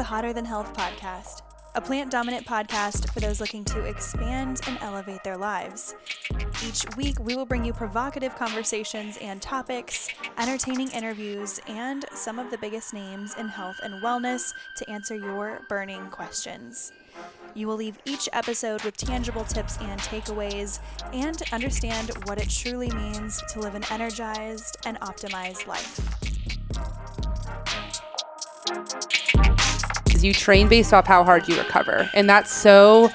Hotter Than Health podcast, a plant-dominant podcast for those looking to expand and elevate their lives. Each week, we will bring you provocative conversations and topics, entertaining interviews, and some of the biggest names in health and wellness to answer your burning questions. You will leave each episode with tangible tips and takeaways and understand what it truly means to live an energized and optimized life. You train based off how hard you recover. And that's so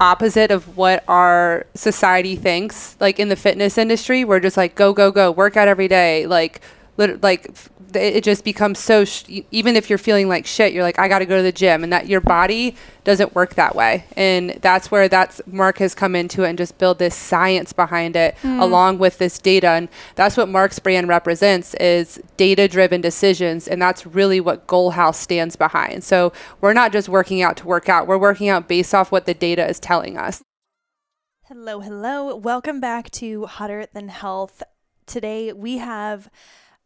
opposite of what our society thinks. Like in the fitness industry, we're just like, go, go, go, work out every day. It just becomes so, even if you're feeling like shit, you're like, I got to go to the gym, and that your body doesn't work that way. And that's where Mark has come into it and just build this science behind it along with this data. And that's what Mark's brand represents, is data-driven decisions. And that's really what GOALHOUSE stands behind. So we're not just working out to work out. We're working out based off what the data is telling us. Hello, hello. Welcome back to Hotter Than Health. Today we have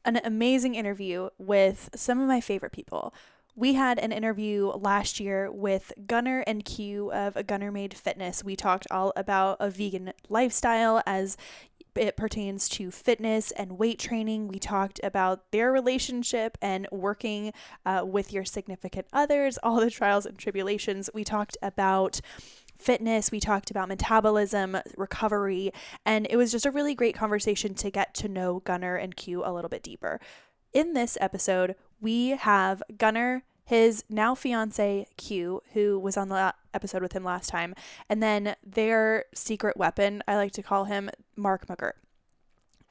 an amazing interview with some of my favorite people. We had an interview last year with Gunnar and Q of Gunnar Made Fitness. We talked all about a vegan lifestyle as it pertains to fitness and weight training. We talked about their relationship and working with your significant others, all the trials and tribulations. We talked about fitness, we talked about metabolism, recovery, and it was just a really great conversation to get to know Gunnar and Q a little bit deeper. In this episode, we have Gunnar, his now fiance Q, who was on the episode with him last time, and then their secret weapon, I like to call him Mark Mcguirt.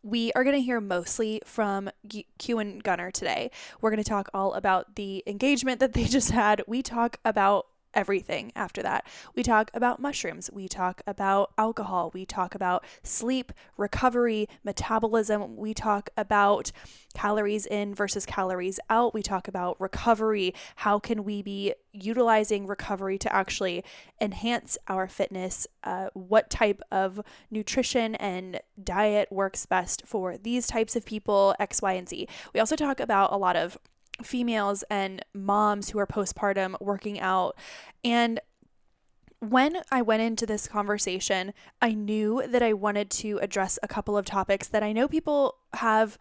We are going to hear mostly from Q and Gunnar today. We're going to talk all about the engagement that they just had. We talk about everything after that. We talk about mushrooms. We talk about alcohol. We talk about sleep, recovery, metabolism. We talk about calories in versus calories out. We talk about recovery. How can we be utilizing recovery to actually enhance our fitness? What type of nutrition and diet works best for these types of people, X, Y, and Z. We also talk about a lot of females and moms who are postpartum working out. And when I went into this conversation, I knew that I wanted to address a couple of topics that I know people have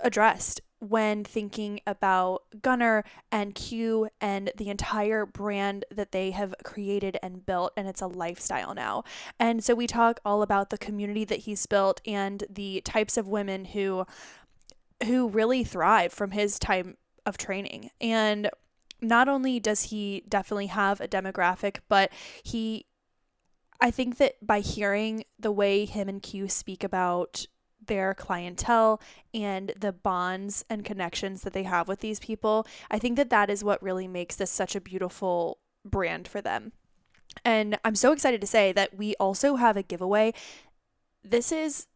addressed when thinking about Gunnar and Q and the entire brand that they have created and built, and it's a lifestyle now. And so we talk all about the community that he's built and the types of women who really thrive from his time of training. And not only does he definitely have a demographic, but I think that by hearing the way him and Q speak about their clientele and the bonds and connections that they have with these people, I think that that is what really makes this such a beautiful brand for them. And I'm so excited to say that we also have a giveaway. This is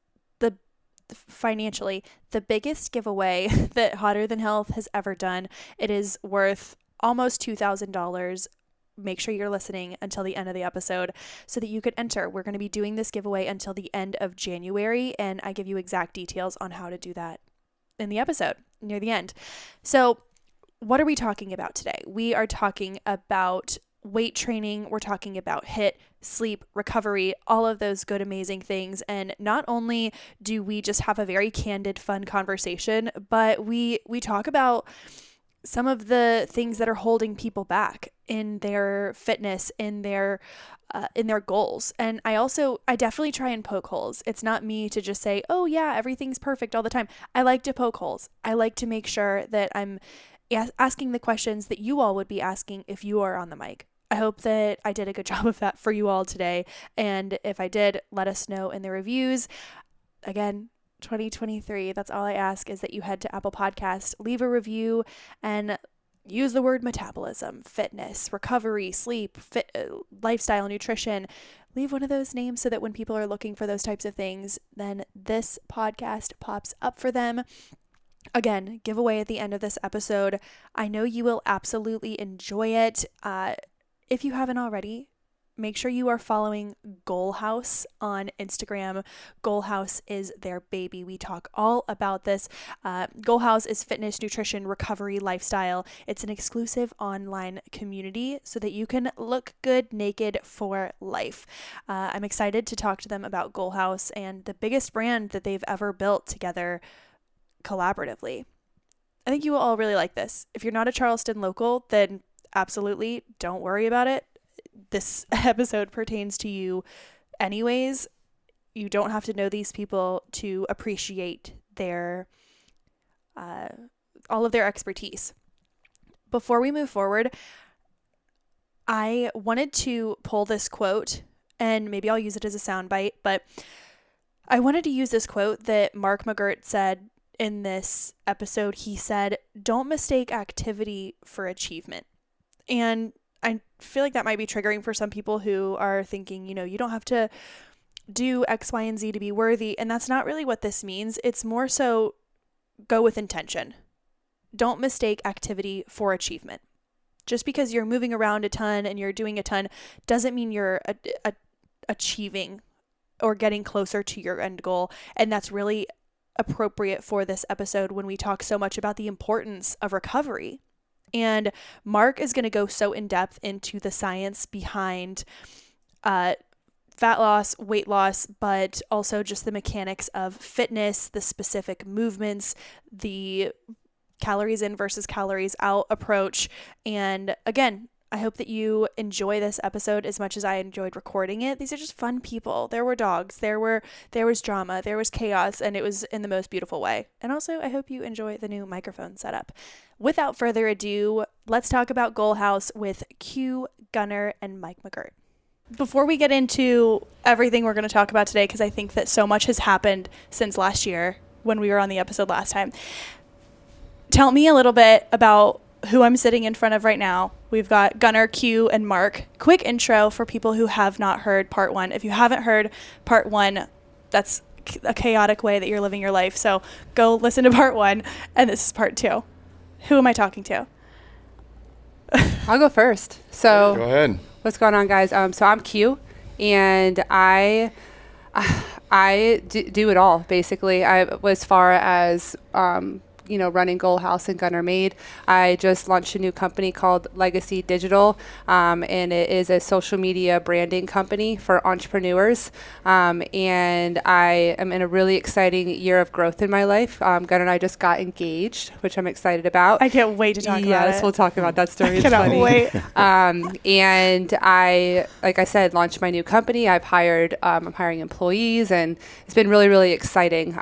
financially the biggest giveaway that Hotter Than Health has ever done. It is worth almost $2,000. Make sure you're listening until the end of the episode so that you could enter. We're going to be doing this giveaway until the end of January, and I give you exact details on how to do that in the episode near the end. So what are we talking about today? We are talking about weight training. We're talking about HIIT, sleep, recovery, all of those good, amazing things. And not only do we just have a very candid, fun conversation, but we talk about some of the things that are holding people back in their fitness, in their goals. And I definitely try and poke holes. It's not me to just say, oh yeah, everything's perfect all the time. I like to poke holes. I like to make sure that I'm asking the questions that you all would be asking if you are on the mic. I hope that I did a good job of that for you all today. And if I did, let us know in the reviews. Again, 2023, that's all I ask, is that you head to Apple Podcasts, leave a review, and use the word metabolism, fitness, recovery, sleep, lifestyle, nutrition. Leave one of those names so that when people are looking for those types of things, then this podcast pops up for them. Again, giveaway at the end of this episode. I know you will absolutely enjoy it. If you haven't already, make sure you are following GOALHOUSE on Instagram. GOALHOUSE is their baby. We talk all about this. GOALHOUSE is fitness, nutrition, recovery, lifestyle. It's an exclusive online community so that you can look good naked for life. I'm excited to talk to them about GOALHOUSE and the biggest brand that they've ever built together collaboratively. I think you will all really like this. If you're not a Charleston local, then absolutely don't worry about it. This episode pertains to you anyways. You don't have to know these people to appreciate their all of their expertise. Before we move forward, I wanted to pull this quote, and maybe I'll use it as a soundbite, but I wanted to use this quote that Mark Mcguirt said in this episode. He said, "Don't mistake activity for achievement." And I feel like that might be triggering for some people who are thinking, you don't have to do X, Y, and Z to be worthy. And that's not really what this means. It's more so go with intention. Don't mistake activity for achievement. Just because you're moving around a ton and you're doing a ton doesn't mean you're achieving or getting closer to your end goal. And that's really appropriate for this episode when we talk so much about the importance of recovery. And Mark is going to go so in depth into the science behind fat loss, weight loss, but also just the mechanics of fitness, the specific movements, the calories in versus calories out approach. And again, I hope that you enjoy this episode as much as I enjoyed recording it. These are just fun people. There were dogs, there was drama, there was chaos, and it was in the most beautiful way. And also, I hope you enjoy the new microphone setup. Without further ado, let's talk about GOALHOUSE with Q, Gunnar, and Mike Mcguirt. Before we get into everything we're going to talk about today, because I think that so much has happened since last year when we were on the episode last time, tell me a little bit about who I'm sitting in front of right now. We've got Gunnar, Q, and Mark. Quick intro for people who have not heard part one. If you haven't heard part one, that's a chaotic way that you're living your life. So go listen to part one, and this is part two. Who am I talking to? I'll go first. So go ahead. What's going on, guys? So I'm Q, and I do it all, basically. As far as running GOALHOUSE and Gunnar Made. I just launched a new company called Legacy Digital, and it is a social media branding company for entrepreneurs. And I am in a really exciting year of growth in my life. Gunnar and I just got engaged, which I'm excited about. I can't wait to talk about it. Yes, we'll talk about that story. I cannot wait. And I, like I said, launched my new company. I'm hiring employees, and it's been really, really exciting.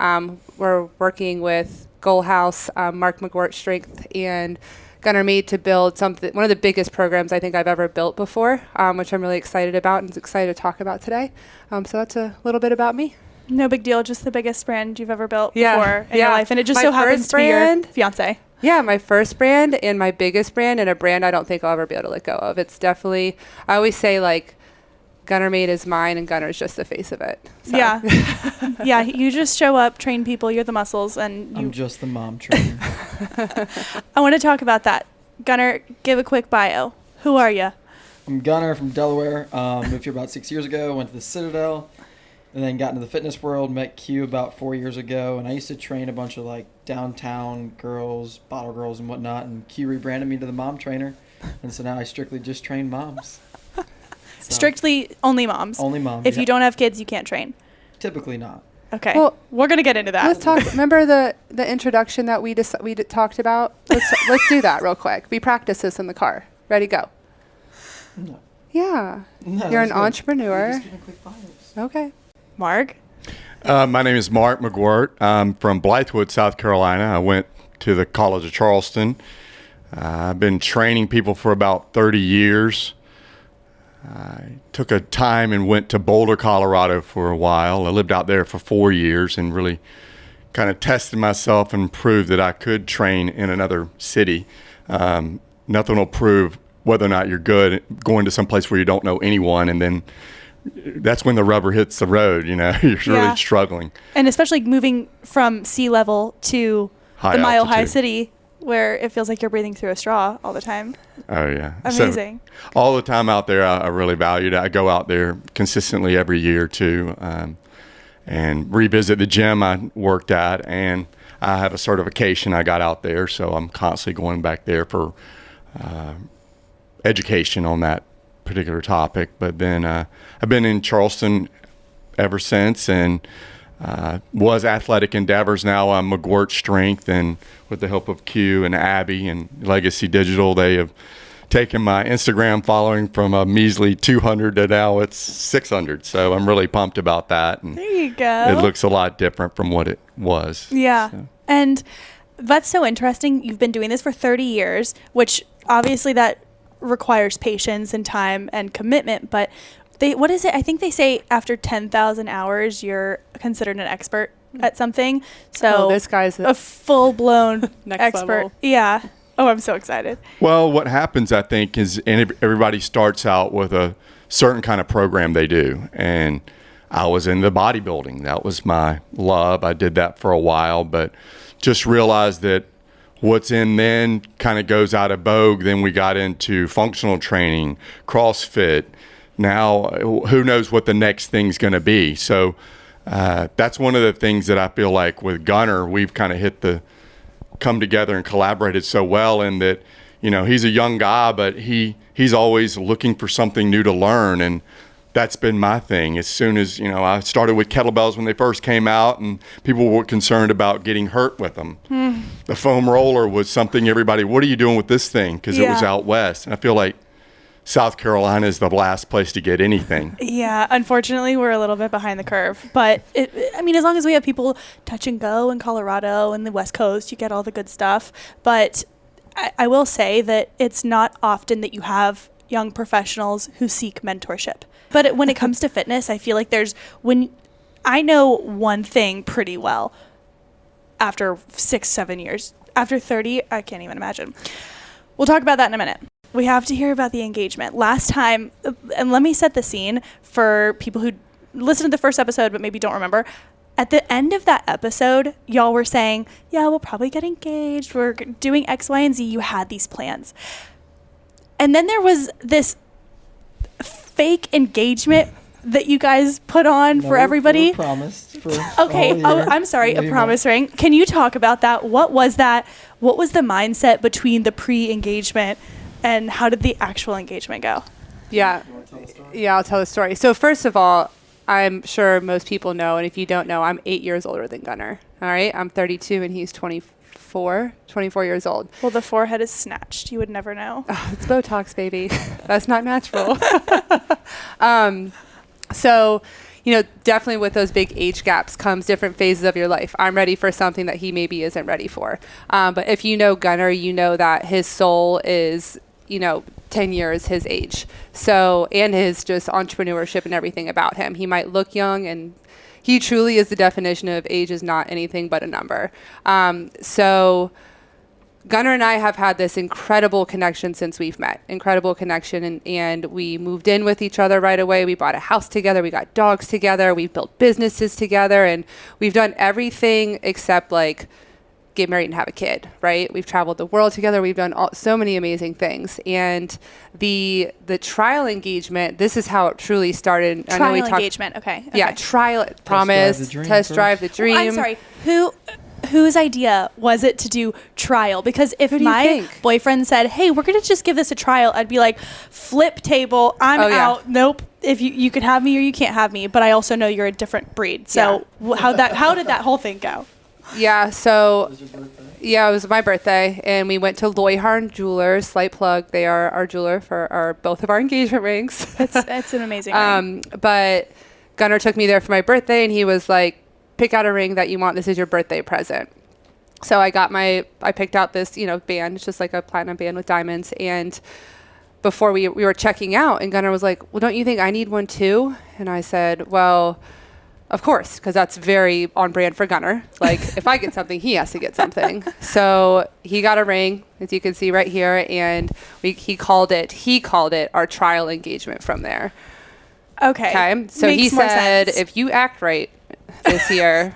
We're working with GOALHOUSE, Mark Mcguirt Strength, and Gunnar Made to build one of the biggest programs I think I've ever built before, which I'm really excited about and excited to talk about today. So that's a little bit about me. No big deal, just the biggest brand you've ever built before in your life, and it just my so happens to be your fiance. Yeah, my first brand and my biggest brand, and a brand I don't think I'll ever be able to let go of. It's definitely, I always say, like, Gunnar Made is mine and Gunnar's just the face of it. So. Yeah. Yeah, you just show up, train people, you're the muscles, and I'm just the mom trainer. I want to talk about that. Gunnar, give a quick bio. Who are you? I'm Gunnar from Delaware. Moved here about 6 years ago, went to the Citadel, and then got into the fitness world, met Q about 4 years ago, and I used to train a bunch of like downtown girls, bottle girls and whatnot, and Q rebranded me to the mom trainer, and so now I strictly just train moms. Strictly only moms. Only moms. If you don't have kids, you can't train. Typically not. Okay. Well, we're gonna get into that. Let's talk. Remember the introduction that we talked about? Let's do that real quick. We practice this in the car. Ready, go. No. Yeah. No, You're an good. entrepreneur. Just giving quick bios. Okay. Mark. My name is Mark Mcguirt. I'm from Blythewood, South Carolina. I went to the College of Charleston. I've been training people for about 30 years. I took a time and went to Boulder, Colorado for a while. I lived out there for 4 years and really kind of tested myself and proved that I could train in another city. Nothing will prove whether or not you're good going to some place where you don't know anyone, and then that's when the rubber hits the road, you're really struggling. And especially moving from sea level to high the Mile altitude. High City where it feels like you're breathing through a straw all the time. Oh, yeah. Amazing. So, all the time out there, I really valued it. I go out there consistently every year, too, and revisit the gym I worked at. And I have a certification I got out there, so I'm constantly going back there for education on that particular topic. But then I've been in Charleston ever since, and was Athletic Endeavors. Now I'm Mcguirt Strength, and with the help of Q and Abby and Legacy Digital, they have taken my Instagram following from a measly 200 to now it's 600. So I'm really pumped about that. And there you go. It looks a lot different from what it was. Yeah. So. And that's so interesting. You've been doing this for 30 years, which obviously that requires patience and time and commitment. But what is it? I think they say after 10,000 hours, you're considered an expert at something. So this guy's a full-blown next expert. level. Yeah. Oh, I'm so excited. Well, what happens, I think, is everybody starts out with a certain kind of program they do. And I was into bodybuilding. That was my love. I did that for a while, but just realized that what's in then kind of goes out of vogue. Then we got into functional training, CrossFit. Now, who knows what the next thing's going to be. So that's one of the things that I feel like with Gunnar, we've kind of come together and collaborated so well, in that, you know, he's a young guy, but he's always looking for something new to learn. And that's been my thing. As soon as, you know, I started with kettlebells when they first came out, and people were concerned about getting hurt with them. The foam roller was something everybody, what are you doing with this thing? Because it was out west. And I feel like South Carolina is the last place to get anything. Yeah, unfortunately, we're a little bit behind the curve. But, I mean, as long as we have people touch and go in Colorado and the West Coast, you get all the good stuff. But I will say that it's not often that you have young professionals who seek mentorship. But when it comes to fitness, I feel like I know one thing pretty well after 6-7 years. After 30, I can't even imagine. We'll talk about that in a minute. We have to hear about the engagement. Last time, and let me set the scene for people who listened to the first episode but maybe don't remember. At the end of that episode, y'all were saying, yeah, we'll probably get engaged. We're doing X, Y, and Z. You had these plans. And then there was this fake engagement that you guys put on for everybody. Promised for okay. Oh, I'm sorry. A promise ring. Can you talk about that? What was that? What was the mindset between the pre-engagement and how did the actual engagement go? Yeah. Yeah, I'll tell the story. So first of all, I'm sure most people know, and if you don't know, I'm 8 years older than Gunnar. All right. I'm 32 and he's 24 years old. Well, the forehead is snatched. You would never know. Oh, it's Botox, baby. That's not natural. So, you know, definitely with those big age gaps comes different phases of your life. I'm ready for something that he maybe isn't ready for. But if you know Gunnar, you know that his soul is, you know, 10 years his age. So, and his just entrepreneurship and everything about him. He might look young, and he truly is the definition of age is not anything but a number. So Gunnar and I have had this incredible connection since we've met. Incredible connection. And we moved in with each other right away. We bought a house together. We got dogs together. We've built businesses together. And we've done everything except like get married and have a kid, right? We've traveled the world together. We've done so many amazing things. And the trial engagement, this is how it truly started. Trial I know we engagement. Okay. Yeah. Trial promise. Test drive the dream. Well, I'm sorry. Whose idea was it to do trial? Because if my boyfriend said, hey, we're going to just give this a trial, I'd be like, flip table, I'm out. Nope. If you can have me or you can't have me. But I also know you're a different breed. So how did that whole thing go? Yeah, so it was my birthday, and we went to Loyharn Jewelers. Slight plug, they are our jeweler for both of our engagement rings. It's an amazing ring. But Gunnar took me there for my birthday, and he was like, pick out a ring that you want. This is your birthday present. So I picked out this, you know, band. It's just like a platinum band with diamonds. And before we were checking out, and Gunnar was like, well, don't you think I need one too? And I said, well, of course, because that's very on brand for Gunnar. Like, if I get something, he has to get something. So he got a ring, as you can see right here, and he called it our trial engagement from there. Okay. So he said, if you act right this year,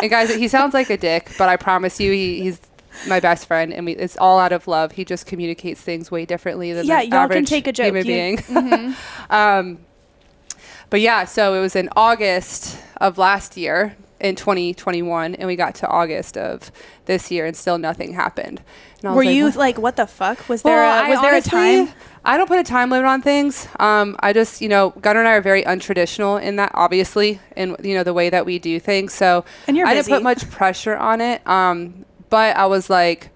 and guys, he sounds like a dick, but I promise you, he's my best friend, and it's all out of love. He just communicates things way differently than the y'all average can take a joke. human being. But yeah, so it was in August of last year in 2021, and we got to August of this year, and still nothing happened. And I was Were you what? like, what the fuck? Was there a Honestly, time? I don't put a time limit on things. I just, Gunnar and I are very untraditional in that, obviously, in the way that we do things. So And you're I busy. didn't put much pressure on it. But I was like,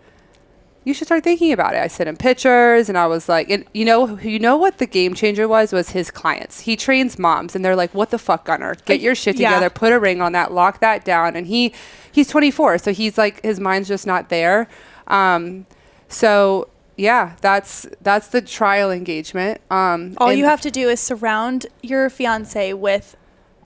you should start thinking about it. I sent him pictures, and I was like, and you know what the game changer was his clients. He trains moms, and they're like, what the fuck, Gunnar? Get your shit Yeah. together, put a ring on that, lock that down. And he's 24, so he's like, his mind's just not there. So yeah, that's the trial engagement. All you have to do is surround your fiance with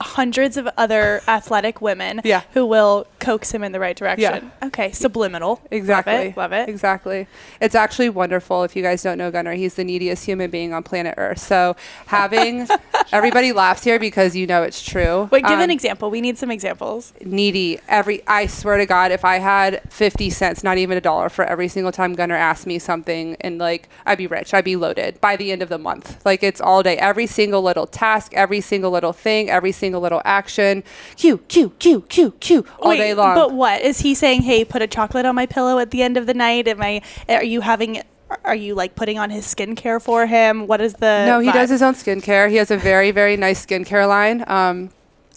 hundreds of other athletic women Yeah. who will coax him in the right direction. Yeah. Okay, subliminal. Exactly. Love it. Exactly. It's actually wonderful. If you guys don't know Gunnar, he's the neediest human being on planet Earth. So having everybody laughs here because it's true. Wait, give an example. We need some examples. Needy. I swear to God, if I had 50 cents, not even $1 for every single time Gunnar asked me something, and I'd be rich, I'd be loaded by the end of the month. It's all day, every single little task, every single little thing, every single little action, Q, all day long. But what? Is he saying, hey, put a chocolate on my pillow at the end of the night? Are you putting on his skincare for him? What is the No, he vibe? does his own skincare. He has a very, very nice skincare line.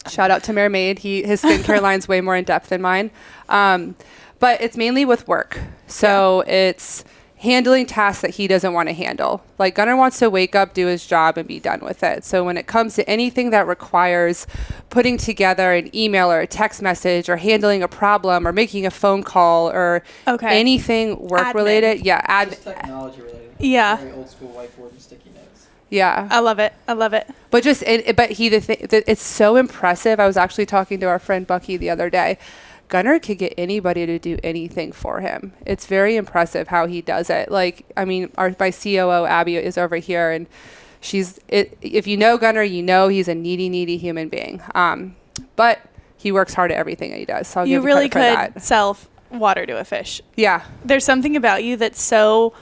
Shout out to Mermaid. His skincare line's way more in depth than mine. But it's mainly with work. So it's handling tasks that he doesn't want to handle. Gunnar wants to wake up, do his job, and be done with it. So when it comes to anything that requires putting together an email or a text message or handling a problem or making a phone call or anything work related, Just technology related. Yeah. Very old school whiteboard and sticky notes. Yeah. I love it. But it's so impressive. I was actually talking to our friend Bucky the other day. Gunnar could get anybody to do anything for him. It's very impressive how he does it. My COO Abby is over here, and if you know Gunnar, he's a needy human being. But he works hard at everything that he does. So I'll You give really credit for that. could sell water to a fish. Yeah. There's something about you that's so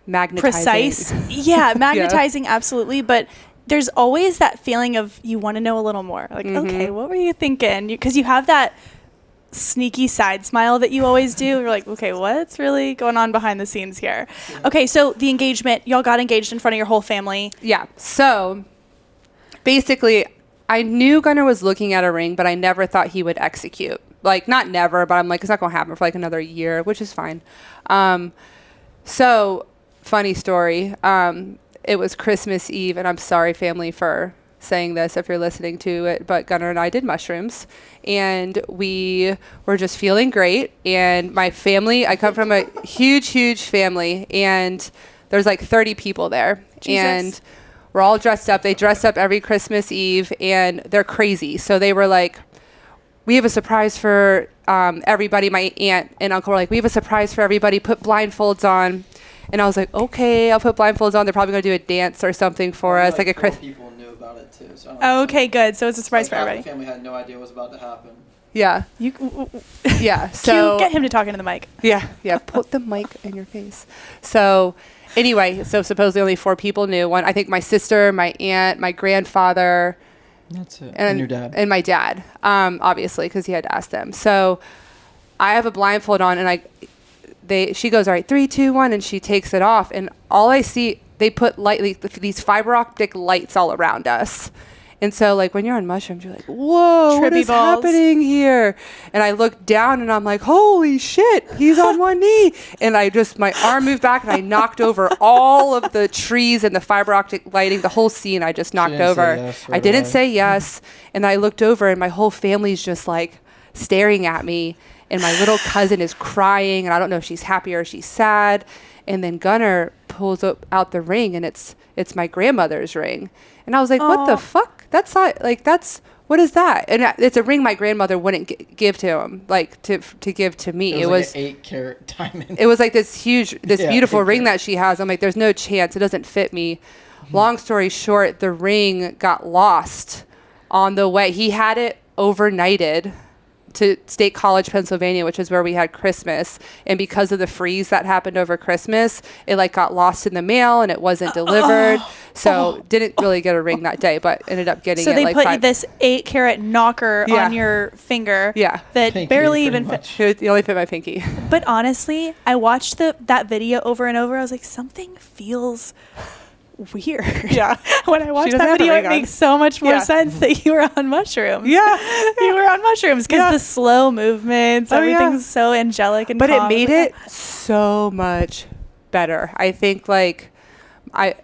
Magnetizing. precise. Yeah, magnetizing, absolutely. But there's always that feeling of you want to know a little more. Okay, what were you thinking? Because you have that sneaky side smile that you always do. You're like, okay, what's really going on behind the scenes here? Yeah. Okay, so the engagement, y'all got engaged in front of your whole family. Yeah. So basically, I knew Gunnar was looking at a ring, but I never thought he would execute. Not never, but I'm it's not going to happen for another year, which is fine. So funny story. It was Christmas Eve, and I'm sorry, family, for saying this if you're listening to it, but Gunnar and I did mushrooms, and we were just feeling great. And my family, I come from a huge family, and there's 30 people there. Jesus. And we're all dressed up. They dress up every Christmas Eve, and they're crazy. So they were like, we have a surprise for everybody. My aunt and uncle were like, we have a surprise for everybody. Put blindfolds on. And I was like, okay, I'll put blindfolds on. They're probably going to do a dance or something for us. Like 4 people knew about it too. So Okay, good. So it's a surprise for everybody. The family had no idea what was about to happen. Yeah. Yeah. So get him to talk into the mic. Yeah. Put the mic in your face. So anyway, supposedly only 4 people knew. I think my sister, my aunt, my grandfather. That's it. And your dad. And my dad, obviously, because he had to ask them. So I have a blindfold on, and she goes, all right, 3, 2, 1, and she takes it off, and all I see, they put these fiber optic lights all around us. And so when you're on mushrooms, you're like, whoa, what is happening here? And I look down, and I'm like, holy shit, he's on one knee. And my arm moved back, and I knocked over all of the trees and the fiber optic lighting, the whole scene I just knocked over. Yes I didn't say yes. And I looked over, and my whole family's just staring at me. And my little cousin is crying, and I don't know if she's happy or she's sad. And then Gunnar pulls out the ring, and it's my grandmother's ring. And I was like, what the fuck? That's not, what is that? And it's a ring my grandmother wouldn't give to him, to give to me. It was an 8-carat diamond. It was this beautiful ring that she has. I'm like, there's no chance. It doesn't fit me. Long story short, the ring got lost on the way. He had it overnighted to State College, Pennsylvania, which is where we had Christmas. And because of the freeze that happened over Christmas, it like got lost in the mail and it wasn't delivered. Didn't really get a ring that day, but ended up getting so it. They like put this 8-carat knocker on your finger. Yeah. That Pinky, barely even fit. It only fit my pinky. But honestly, I watched that video over and over. I was like, something feels weird. Yeah. When I watched doesn't that have a video, ring it on. makes so much more sense that you were on mushrooms. Yeah. You were on mushrooms because the slow movements, everything's so angelic and but calm. it made it so much better. I think like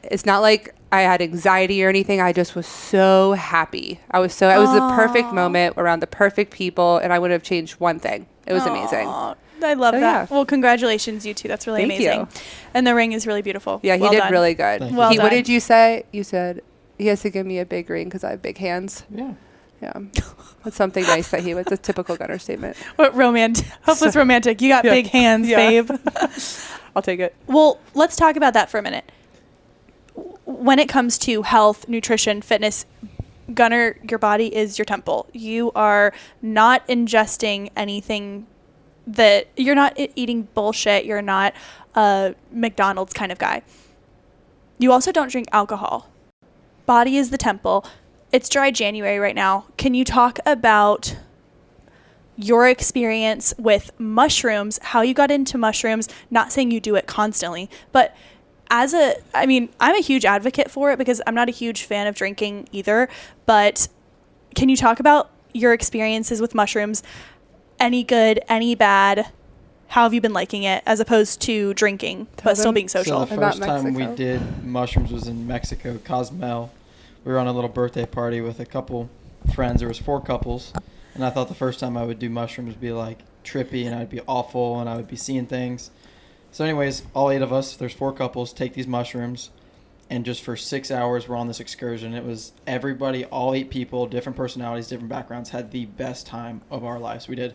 it's not like I had anxiety or anything. I just was so happy. It was the perfect moment around the perfect people, and I wouldn't have changed one thing. It was amazing. I love that. Yeah. Well, congratulations, you two. That's really Thank amazing. you. And the ring is really beautiful. Yeah, he Well did done. really good. Well done. What did you say? You said he has to give me a big ring because I have big hands. Yeah. Yeah. That's something nice that it's a typical Gunnar statement. What hopeless romantic. You got big hands, babe. I'll take it. Well, let's talk about that for a minute. When it comes to health, nutrition, fitness, Gunnar, your body is your temple. You are not ingesting anything that you're not eating bullshit. You're not a McDonald's kind of guy. You also don't drink alcohol. Body is the temple. It's dry January right now. Can you talk about your experience with mushrooms, how you got into mushrooms? Not saying you do it constantly, but I'm a huge advocate for it because I'm not a huge fan of drinking either. But can you talk about your experiences with mushrooms? Any good, any bad? How have you been liking it as opposed to drinking, but still being social? So the first time we did mushrooms was in Mexico, Cozumel. We were on a little birthday party with a couple friends. There was 4 couples. And I thought the first time I would do mushrooms would be like trippy and I'd be awful and I would be seeing things. So anyways, all 8 of us, there's 4 couples, take these mushrooms. And just for 6 hours, we're on this excursion. It was everybody, all 8 people, different personalities, different backgrounds, had the best time of our lives. We did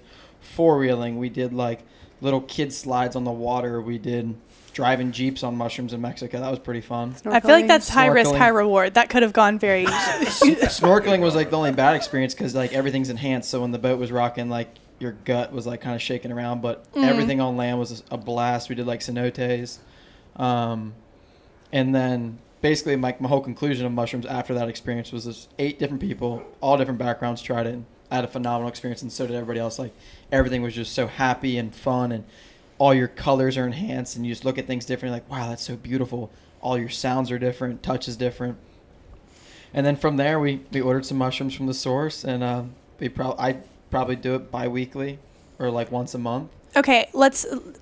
4-wheeling. We did like little kid slides on the water. We did driving Jeeps on mushrooms in Mexico. That was pretty fun. I feel like that's high risk, high reward. That could have gone very... Snorkeling was like the only bad experience because like everything's enhanced. So when the boat was rocking, like your gut was like kind of shaking around. But everything on land was a blast. We did like cenotes. And then basically my whole conclusion of mushrooms after that experience was this 8 different people, all different backgrounds tried it. I had a phenomenal experience and so did everybody else. Like everything was just so happy and fun and all your colors are enhanced and you just look at things differently like, wow, that's so beautiful. All your sounds are different, touch is different. And then from there we ordered some mushrooms from the source and I probably do it bi-weekly or like once a month. Okay,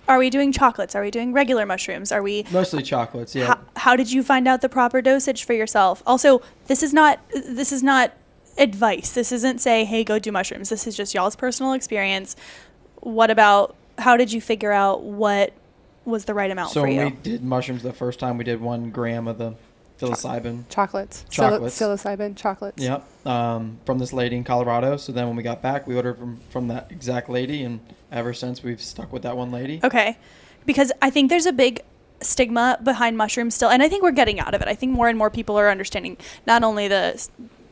are we doing chocolates? Are we doing regular mushrooms? Are we... Mostly chocolates, yeah. How did you find out the proper dosage for yourself? Also, this is not advice. This isn't say, hey, go do mushrooms. This is just y'all's personal experience. How did you figure out what was the right amount for you? So when we did mushrooms the first time, we did 1 gram of the psilocybin. Chocolates. Psilocybin chocolates. Yep. From this lady in Colorado. So then when we got back, we ordered from that exact lady. And ever since, we've stuck with that one lady. Okay. Because I think there's a big stigma behind mushrooms still. And I think we're getting out of it. I think more and more people are understanding not only the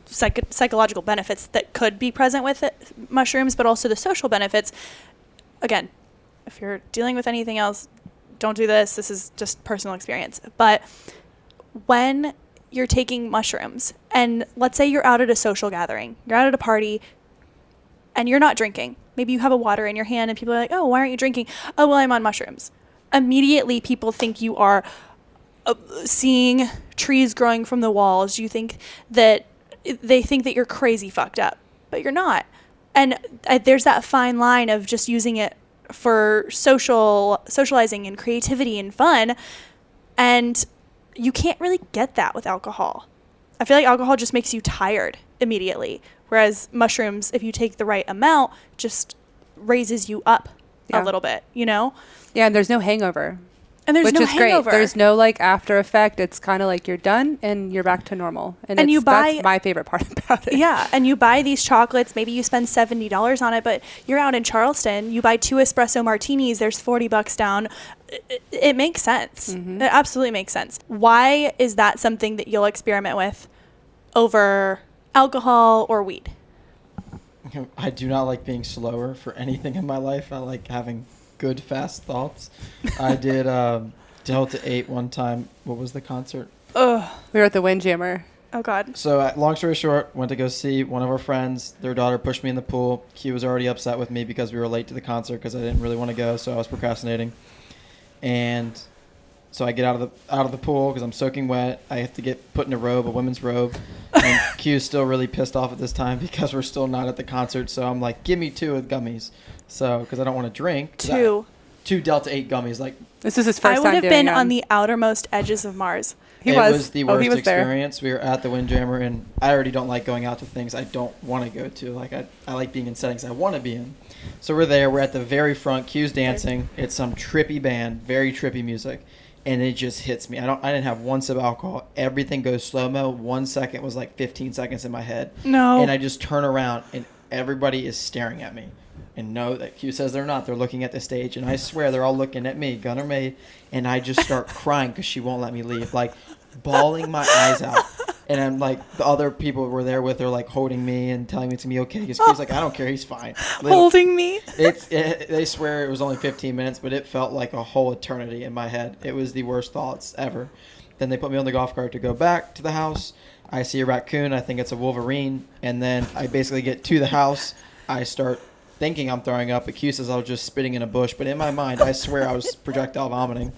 psychological benefits that could be present with mushrooms, but also the social benefits. Again, if you're dealing with anything else, don't do this. This is just personal experience. But when you're taking mushrooms, and let's say you're out at a social gathering, you're out at a party, and you're not drinking. Maybe you have a water in your hand, and people are like, oh, why aren't you drinking? Oh, well, I'm on mushrooms. Immediately, people think you are seeing trees growing from the walls. They think that you're crazy fucked up, but you're not. And there's that fine line of just using it for socializing and creativity and fun. And you can't really get that with alcohol. I feel like alcohol just makes you tired immediately. Whereas mushrooms, if you take the right amount, just raises you up a little bit, you know? Yeah, and there's no hangover. And there's which no is hangover. Great. There's no like after effect. It's kind of like you're done and you're back to normal. And that's my favorite part about it. Yeah, and you buy these chocolates. Maybe you spend $70 on it, but you're out in Charleston. You buy 2 espresso martinis. There's $40 down. It makes sense. Mm-hmm. It absolutely makes sense. Why is that something that you'll experiment with over alcohol or weed? I do not like being slower for anything in my life. I like having good, fast thoughts. I did Delta 8 one time. What was the concert? Ugh. We were at the Windjammer. Oh, God. So, long story short, went to go see one of our friends. Their daughter pushed me in the pool. Q was already upset with me because we were late to the concert because I didn't really want to go, so I was procrastinating. And so I get out of the pool because I'm soaking wet. I have to get put in a women's robe. And Q's still really pissed off at this time because we're still not at the concert. So I'm like, give me 2 of the gummies. So, because I don't want to drink. 2 Delta 8 gummies. Like, This is his first I time would have doing been them. on the outermost edges of Mars. It was the worst he was experience. We were at the Windjammer, and I already don't like going out to things I don't want to go to. Like, I like being in settings I want to be in. So we're there. We're at the very front. Q's dancing. It's some trippy band, very trippy music, and it just hits me. I didn't have 1 sip of alcohol. Everything goes slow-mo. 1 second was like 15 seconds in my head. No. And I just turn around, and everybody is staring at me. And no, that Q says they're not. They're looking at the stage. And I swear they're all looking at me, Gunnar May. And I just start crying because she won't let me leave. Like, bawling my eyes out. And I'm like, the other people were there with her, like, holding me and telling me it's going to be okay. Because Q's like, I don't care. He's fine. Holding me? They swear it was only 15 minutes, but it felt like a whole eternity in my head. It was the worst thoughts ever. Then they put me on the golf cart to go back to the house. I see a raccoon. I think it's a wolverine. And then I basically get to the house. I start thinking I'm throwing up. Q says I was just spitting in a bush. But in my mind, I swear I was projectile vomiting.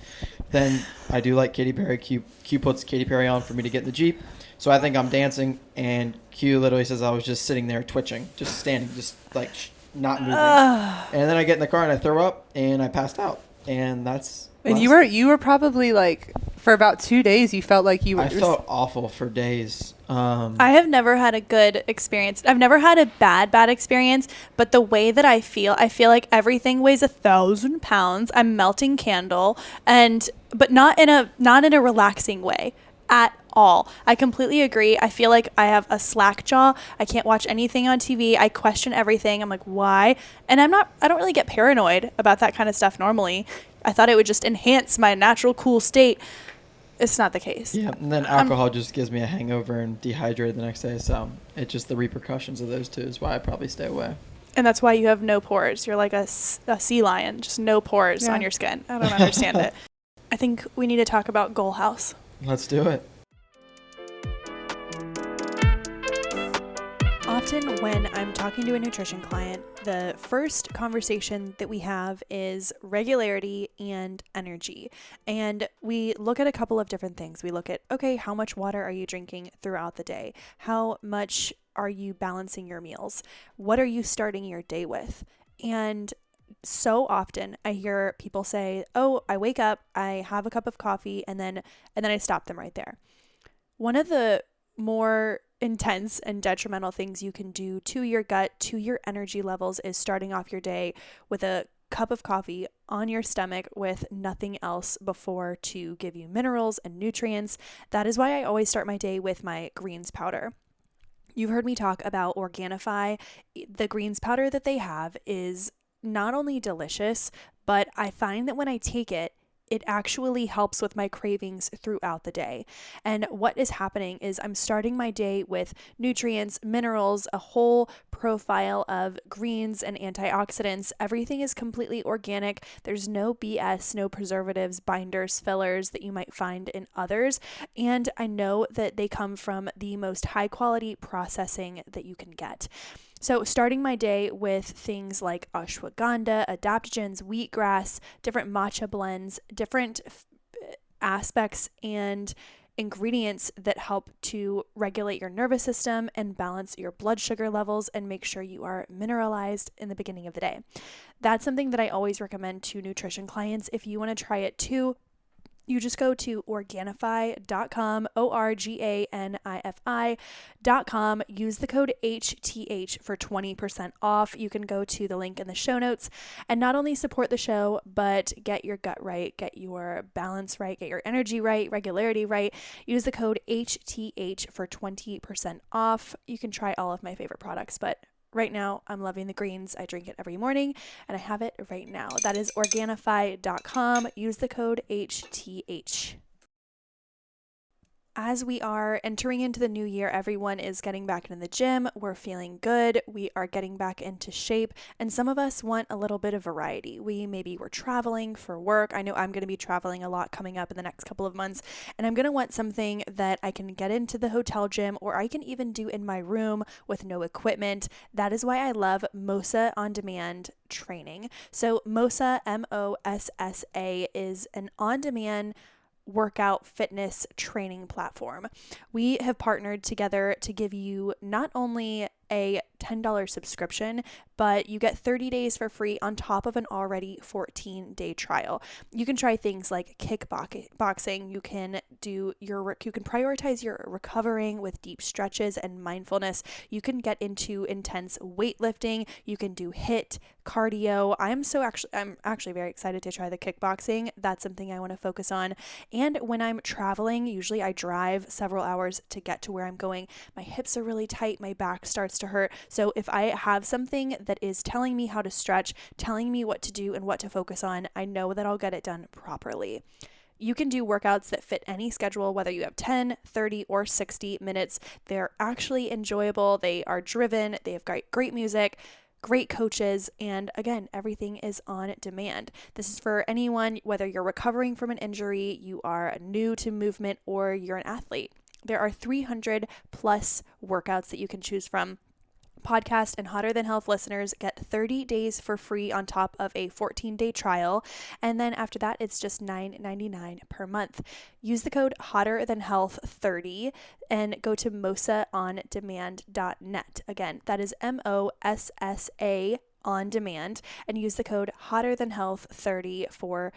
Then I do like Katy Perry. Q puts Katy Perry on for me to get in the Jeep. So I think I'm dancing. And Q literally says I was just sitting there twitching, just standing, just like not moving. And then I get in the car and I throw up and I passed out. And that's... And you were probably like, for about 2 days, you felt like you were... I felt awful for days. I have never had a good experience. I've never had a bad experience, but the way that I feel like everything weighs 1,000 pounds. I'm melting candle, but not in a relaxing way at all. I completely agree. I feel like I have a slack jaw. I can't watch anything on TV. I question everything. I'm like, why? And I don't really get paranoid about that kind of stuff normally. I thought it would just enhance my natural cool state. It's not the case. Yeah, and then alcohol just gives me a hangover and dehydrated the next day. So it's just the repercussions of those two is why I probably stay away. And that's why you have no pores. You're like a sea lion, just no pores on your skin. I don't understand it. I think we need to talk about GOALHOUSE. Let's do it. Often when I'm talking to a nutrition client, the first conversation that we have is regularity and energy. And we look at a couple of different things. We look at, okay, how much water are you drinking throughout the day? How much are you balancing your meals? What are you starting your day with? And so often I hear people say, oh, I wake up, I have a cup of coffee, and then I stop them right there. One of the more intense and detrimental things you can do to your gut, to your energy levels, is starting off your day with a cup of coffee on your stomach with nothing else before to give you minerals and nutrients. That is why I always start my day with my greens powder. You've heard me talk about Organifi. The greens powder that they have is not only delicious, but I find that when I take it, it actually helps with my cravings throughout the day. And what is happening is I'm starting my day with nutrients, minerals, a whole profile of greens and antioxidants. Everything is completely organic. There's no BS, no preservatives, binders, fillers that you might find in others. And I know that they come from the most high quality processing that you can get. So starting my day with things like ashwagandha, adaptogens, wheatgrass, different matcha blends, different aspects and ingredients that help to regulate your nervous system and balance your blood sugar levels and make sure you are mineralized in the beginning of the day. That's something that I always recommend to nutrition clients. If you want to try it too, you just go to Organifi.com, Organifi.com, use the code HTH for 20% off. You can go to the link in the show notes and not only support the show, but get your gut right, get your balance right, get your energy right, regularity right. Use the code HTH for 20% off. You can try all of my favorite products, but right now, I'm loving the greens. I drink it every morning, and I have it right now. That is Organifi.com. Use the code HTH. as we are entering into the new year, everyone is getting back into the gym. We're feeling good. We are getting back into shape. And some of us want a little bit of variety. We're traveling for work. I know I'm going to be traveling a lot coming up in the next couple of months. And I'm going to want something that I can get into the hotel gym, or I can even do in my room with no equipment. That is why I love Mossa on-demand training. So Mossa, Mossa, is an on-demand workout fitness training platform. We have partnered together to give you not only a $10 subscription, but you get 30 days for free on top of an already 14-day trial. You can try things like kickboxing. You can prioritize your recovering with deep stretches and mindfulness. You can get into intense weightlifting. You can do HIIT, cardio. I'm actually very excited to try the kickboxing. That's something I want to focus on. And when I'm traveling, usually I drive several hours to get to where I'm going. My hips are really tight. My back starts to hurt. So if I have something that is telling me how to stretch, telling me what to do and what to focus on, I know that I'll get it done properly. You can do workouts that fit any schedule, whether you have 10, 30, or 60 minutes. They're actually enjoyable. They are driven. They have great music, great coaches, and again, everything is on demand. This is for anyone, whether you're recovering from an injury, you are new to movement, or you're an athlete. There are 300 plus workouts that you can choose from. Podcast and Hotter Than Health listeners get 30 days for free on top of a 14-day trial. And then after that, it's just $9.99 per month. Use the code HotterThanHealth30 and go to mossaondemand.net. Again, that is MOSSA on demand, and use the code HotterThanHealth30 for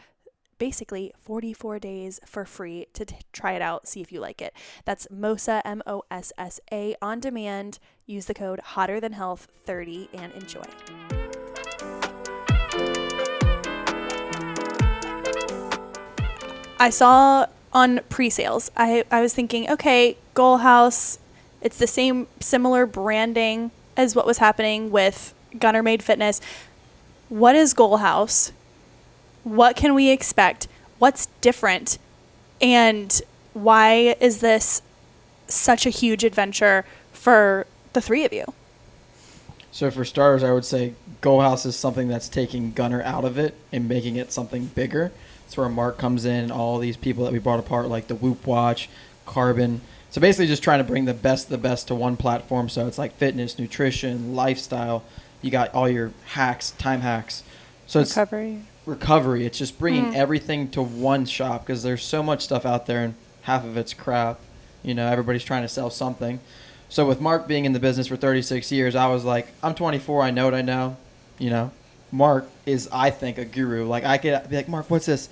basically 44 days for free to try it out, see if you like it. That's Mossa, Mossa on demand. Use the code HotterThanHealth30 and enjoy. I saw on pre-sales, I was thinking, okay, GOALHOUSE, it's the similar branding as what was happening with Gunnar Made Fitness. What is GOALHOUSE? What can we expect? What's different? And why is this such a huge adventure for the three of you? So for starters, I would say GOALHOUSE is something that's taking Gunnar out of it and making it something bigger. That's where Mark comes in, all these people that we brought apart, like the Whoop Watch, Carbon. So basically just trying to bring the best to one platform. So it's like fitness, nutrition, lifestyle. You got all your hacks, time hacks. So it's recovery. It's just bringing everything to one shop, because there's so much stuff out there and half of it's crap. You know, everybody's trying to sell something. So with Mark being in the business for 36 years, I was like, I'm 24. I know what I know. You know, Mark is, I think, a guru. Like, I could be like, Mark, what's this?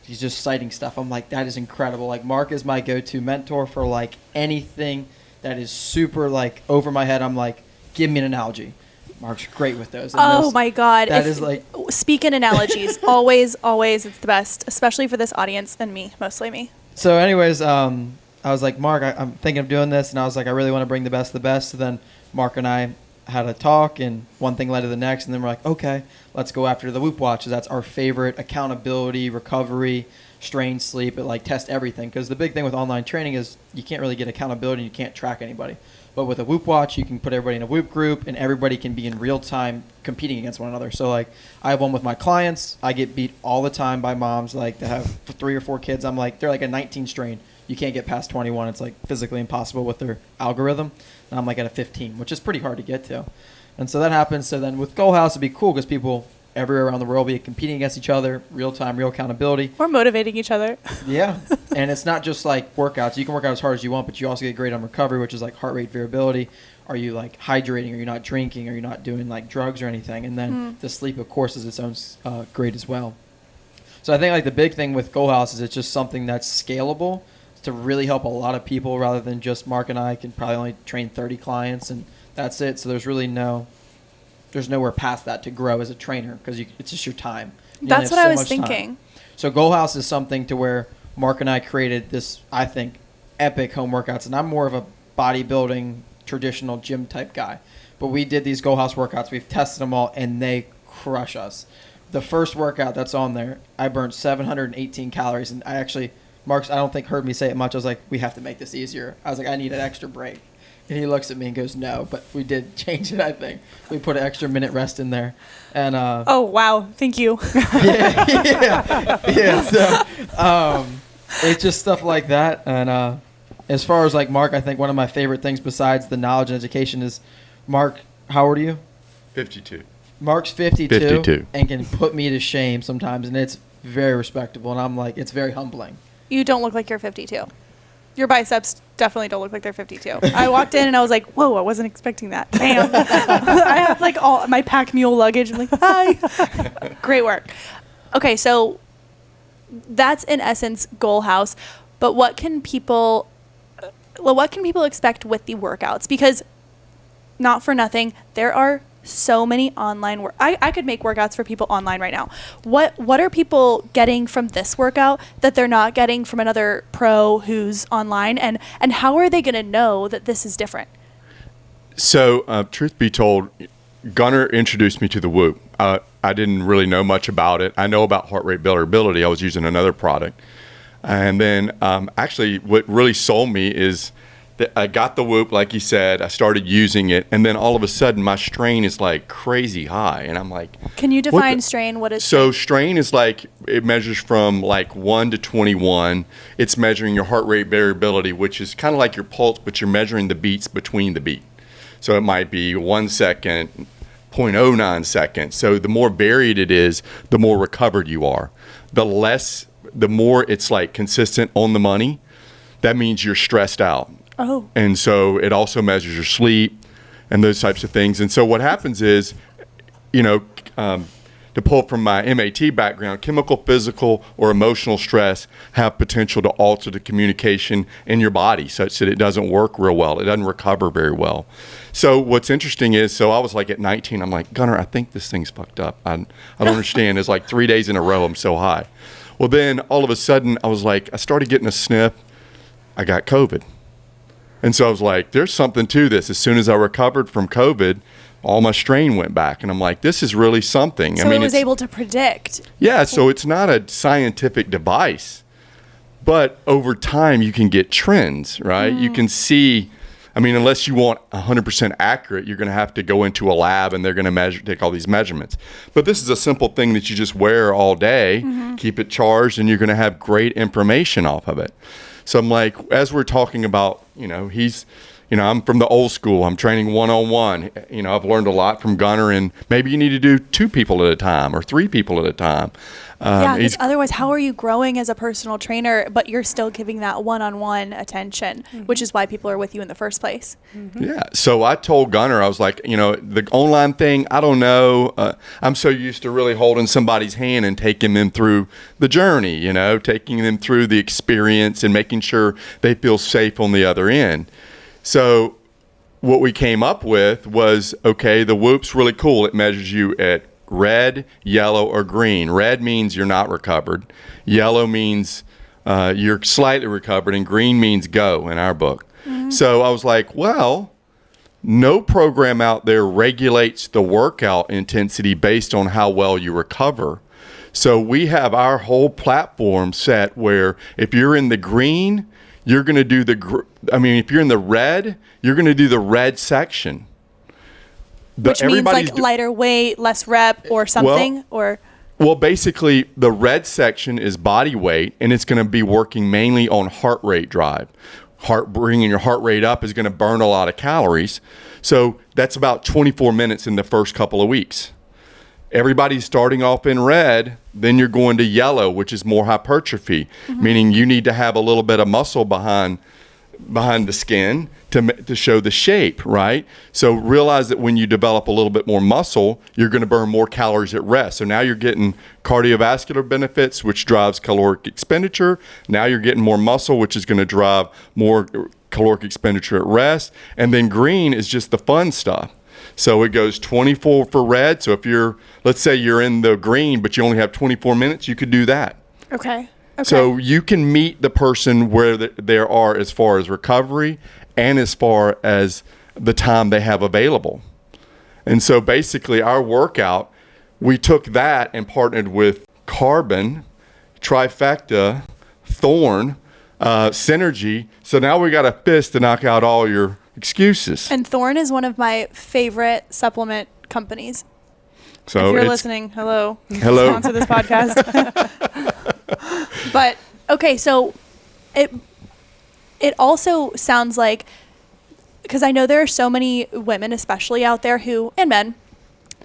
He's just citing stuff. I'm like, that is incredible. Like, Mark is my go-to mentor for like anything that is super like over my head. I'm like, give me an analogy. Mark's great with those. And my God. That is like... Speak in analogies. always, it's the best, especially for this audience and me, mostly me. So anyways, I was like, Mark, I'm thinking of doing this. And I was like, I really want to bring the best of the best. So then Mark and I had a talk, and one thing led to the next. And then we're like, okay, let's go after the Whoop Watch. That's our favorite accountability, recovery, strain, sleep. It like test everything. Because the big thing with online training is you can't really get accountability. You can't track anybody. But with a Whoop Watch, you can put everybody in a Whoop group, and everybody can be in real time competing against one another. So, like, I have one with my clients. I get beat all the time by moms, like, that have 3 or 4 kids. I'm like, they're like a 19 strain. You can't get past 21. It's, like, physically impossible with their algorithm. And I'm, like, at a 15, which is pretty hard to get to. And so that happens. So then with GOALHOUSE, it'd be cool because people everywhere around the world be competing against each other, real time, real accountability. Or motivating each other. Yeah. And it's not just like workouts. You can work out as hard as you want, but you also get great on recovery, which is like heart rate variability. Are you like hydrating? Are you not drinking? Are you not doing like drugs or anything? And then the sleep, of course, is its own grade as well. So I think like the big thing with GOALHOUSE is it's just something that's scalable to really help a lot of people, rather than just Mark and I can probably only train 30 clients and that's it. So there's really there's nowhere past that to grow as a trainer, because it's just your time. That's what I was thinking. So GOALHOUSE is something to where Mark and I created this, I think, epic home workouts. And I'm more of a bodybuilding, traditional gym type guy. But we did these GOALHOUSE workouts. We've tested them all, and they crush us. The first workout that's on there, I burned 718 calories. And I actually Mark's, I don't think, heard me say it much. I was like, we have to make this easier. I was like, I need an extra break. And he looks at me and goes, no, but we did change it, I think. We put an extra minute rest in there. And oh, wow. Thank you. yeah. So it's just stuff like that. And as far as like Mark, I think one of my favorite things besides the knowledge and education is, Mark, how old are you? 52. Mark's 52, 52. And can put me to shame sometimes. And it's very respectable. And I'm like, it's very humbling. You don't look like you're 52. Your biceps definitely don't look like they're 52. I walked in and I was like, whoa, I wasn't expecting that. Bam. I have like all my pack mule luggage. I'm like, hi. Great work. Okay, so that's in essence Goal House. But what can people expect with the workouts? Because not for nothing, there are so many online I could make workouts for people online right now. What are people getting from this workout that they're not getting from another pro who's online, and how are they going to know that this is different? So truth be told, Gunnar introduced me to the Whoop. I didn't really know much about it. I know about heart rate variability. I was using another product. And then actually what really sold me is I got the Whoop, like you said. I started using it, and then all of a sudden, my strain is like crazy high, and I'm like, "Can you define strain? What is so strain is like it measures from like 1 to 21. It's measuring your heart rate variability, which is kind of like your pulse, but you're measuring the beats between the beat. So it might be 1 second, 0.09 seconds. So the more varied it is, the more recovered you are. The more it's like consistent on the money. That means you're stressed out. Oh. And so it also measures your sleep and those types of things. And so what happens is, to pull from my MAT background, chemical, physical, or emotional stress have potential to alter the communication in your body such that it doesn't work real well. It doesn't recover very well. So what's interesting is, so I was like at 19, I'm like, Gunnar, I think this thing's fucked up. I don't understand. It's like 3 days in a row I'm so high. Well, then all of a sudden I was like, I started getting a sniff. I got COVID. And so I was like, there's something to this. As soon as I recovered from COVID, all my strain went back. And I'm like, this is really something. So it was able to predict. Yeah, so it's not a scientific device. But over time, you can get trends, right? You can see, unless you want 100% accurate, you're going to have to go into a lab and they're going to take all these measurements. But this is a simple thing that you just wear all day, keep it charged, and you're going to have great information off of it. So I'm like, as we're talking about, I'm from the old school. I'm training one-on-one. I've learned a lot from Gunnar, and maybe you need to do 2 people at a time or 3 people at a time. Because otherwise, how are you growing as a personal trainer, but you're still giving that one-on-one attention, which is why people are with you in the first place? Yeah. So I told Gunnar, I was like, the online thing, I don't know. I'm so used to really holding somebody's hand and taking them through the journey, taking them through the experience and making sure they feel safe on the other end. So what we came up with was, okay, the Whoop's really cool. It measures you at red, yellow, or green. Red means you're not recovered. Yellow means you're slightly recovered. And green means go in our book. So I was like, well, no program out there regulates the workout intensity based on how well you recover. So we have our whole platform set where if you're in the green, you're going to do if you're in the red, you're going to do the red section. Which means like lighter weight, less rep or something? Well, basically, the red section is body weight, and it's going to be working mainly on heart rate drive. Bringing your heart rate up is going to burn a lot of calories. So that's about 24 minutes in the first couple of weeks. Everybody's starting off in red, then you're going to yellow, which is more hypertrophy, meaning you need to have a little bit of muscle behind the skin to show the shape, right? So realize that when you develop a little bit more muscle, you're going to burn more calories at rest. So now you're getting cardiovascular benefits, which drives caloric expenditure. Now you're getting more muscle, which is going to drive more caloric expenditure at rest. And then green is just the fun stuff. So it goes 24 for red. So if let's say you're in the green, but you only have 24 minutes, you could do that. Okay. So you can meet the person where they are as far as recovery and as far as the time they have available. And so basically our workout, we took that and partnered with Carbon, Trifecta, Thorne, Synergy. So now we got a fist to knock out all your excuses. And Thorne is one of my favorite supplement companies. So if you're listening, hello. Hello. Sponsor this podcast. But okay, so it also sounds like, because I know there are so many women, especially out there and men,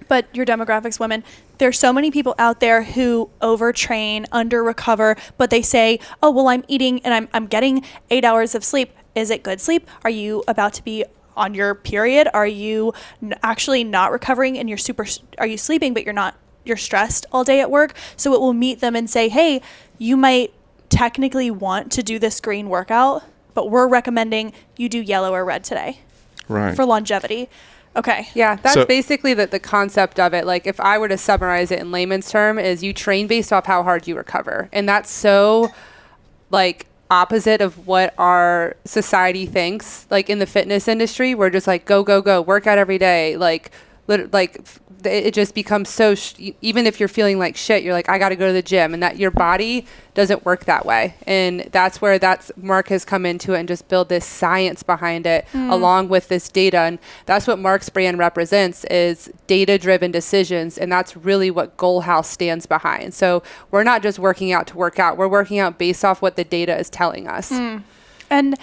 but your demographic's women. There's so many people out there who overtrain, under-recover, but they say, oh, well, I'm eating and I'm getting 8 hours of sleep. Is it good sleep? Are you about to be on your period? Are you actually not recovering and are you sleeping, but you're stressed all day at work? So it will meet them and say, hey, you might technically want to do this green workout, but we're recommending you do yellow or red today. Right. For longevity. Okay. Yeah, that's basically the concept of it. Like, if I were to summarize it in layman's term, is you train based off how hard you recover. And that's so, like, opposite of what our society thinks. Like, in the fitness industry, we're just like, go, go, go, work out every day. Like it just becomes so, even if you're feeling like shit, you're like, I got to go to the gym, and that your body doesn't work that way. And that's where Mark has come into it and just build this science behind it along with this data. And that's what Mark's brand represents, is data-driven decisions. And that's really what GOALHOUSE stands behind. So we're not just working out to work out. We're working out based off what the data is telling us. And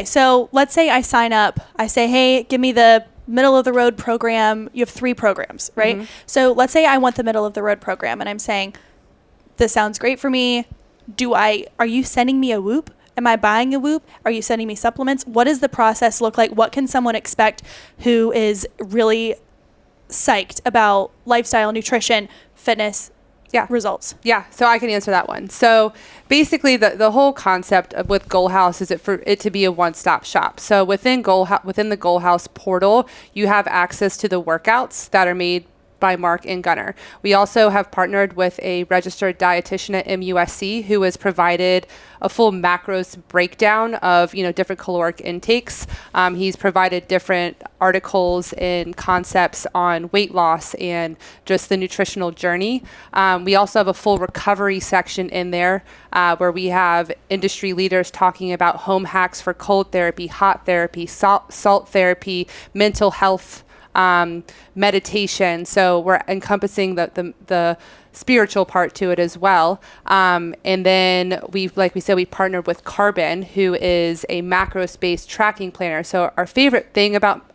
so let's say I sign up, I say, hey, give me the middle of the road program. You have 3 programs, right? Mm-hmm. So let's say I want the middle of the road program, and I'm saying, this sounds great for me. Are you sending me a Whoop? Am I buying a Whoop? Are you sending me supplements? What does the process look like? What can someone expect who is really psyched about lifestyle, nutrition, fitness, results? Yeah, so I can answer that one. So basically the whole concept with GOALHOUSE is for it to be a one-stop shop. So within the GOALHOUSE portal, you have access to the workouts that are made by Mark and Gunnar. We also have partnered with a registered dietitian at MUSC who has provided a full macros breakdown of different caloric intakes. He's provided different articles and concepts on weight loss and just the nutritional journey. We also have a full recovery section in there where we have industry leaders talking about home hacks for cold therapy, hot therapy, salt therapy, mental health, meditation. So we're encompassing the spiritual part to it as well. And then we partnered with Carbon, who is a macros-based tracking planner. So our favorite thing about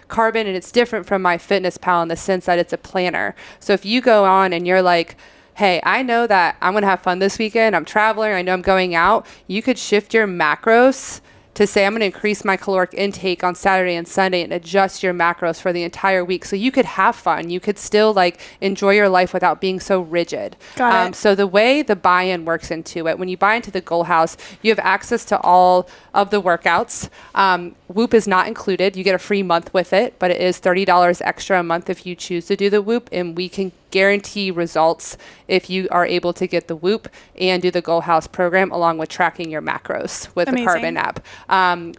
Carbon, and it's different from MyFitnessPal in the sense that it's a planner. So if you go on and you're like, hey, I know that I'm going to have fun this weekend, I'm traveling, I know I'm going out, you could shift your macros to say, I'm going to increase my caloric intake on Saturday and Sunday and adjust your macros for the entire week. So you could have fun. You could still enjoy your life without being so rigid. Got it. So the way the buy-in works into it, when you buy into the GOALHOUSE, you have access to all of the workouts. Whoop is not included. You get a free month with it, but it is $30 extra a month if you choose to do the Whoop, and we can guarantee results if you are able to get the Whoop and do the GOALHOUSE program along with tracking your macros with the Carbon app.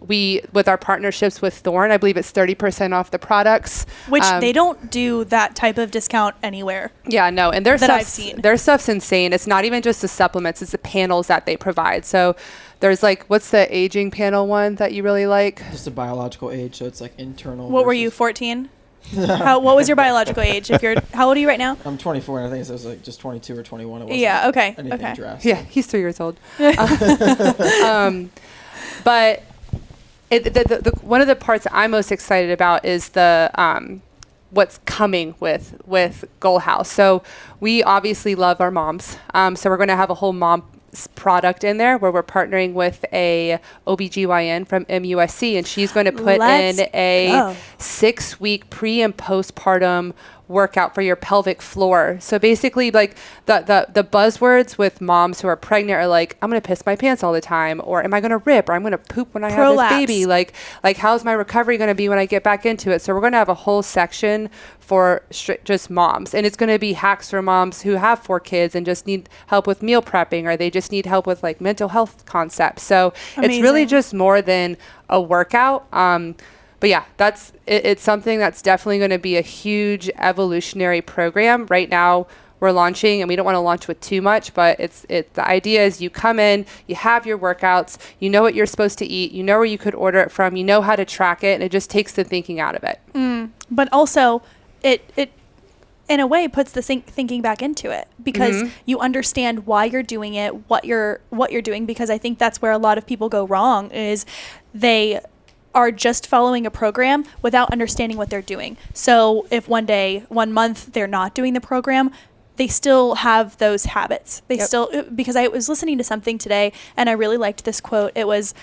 With our partnerships with Thorne, I believe it's 30% off the products. Which they don't do that type of discount anywhere. Yeah, no. And I've seen. Their stuff's insane. It's not even just the supplements, it's the panels that they provide. So there's what's the aging panel one that you really like? Just a biological age, so it's internal. What were you, 14? What was your biological age? How old are you right now? I'm 24, and I think it was just 22 or 21. It wasn't anything drastic. Yeah, he's 3 years old. But one of the parts that I'm most excited about is the what's coming with GOALHOUSE. So we obviously love our moms. So we're going to have a whole mom product in there where we're partnering with a OBGYN from MUSC, and she's going to put in a 6-week pre and postpartum workout for your pelvic floor. So basically the buzzwords with moms who are pregnant are I'm going to piss my pants all the time, or am I going to rip, or I'm going to poop when I have this baby, like how's my recovery going to be when I get back into it? So we're going to have a whole section for just moms, and it's going to be hacks for moms who have 4 kids and just need help with meal prepping, or they just need help with mental health concepts. So It's really just more than a workout. But yeah, it's something that's definitely going to be a huge evolutionary program. Right now, we're launching, and we don't want to launch with too much, but the idea is you come in, you have your workouts, you know what you're supposed to eat, you know where you could order it from, you know how to track it, and it just takes the thinking out of it. But also it in a way puts the thinking back into it, because you understand why you're doing it, what you're doing, because I think that's where a lot of people go wrong, is they are just following a program without understanding what they're doing. So if one month they're not doing the program, they still have those habits. They still, because I was listening to something today and I really liked this quote. It was,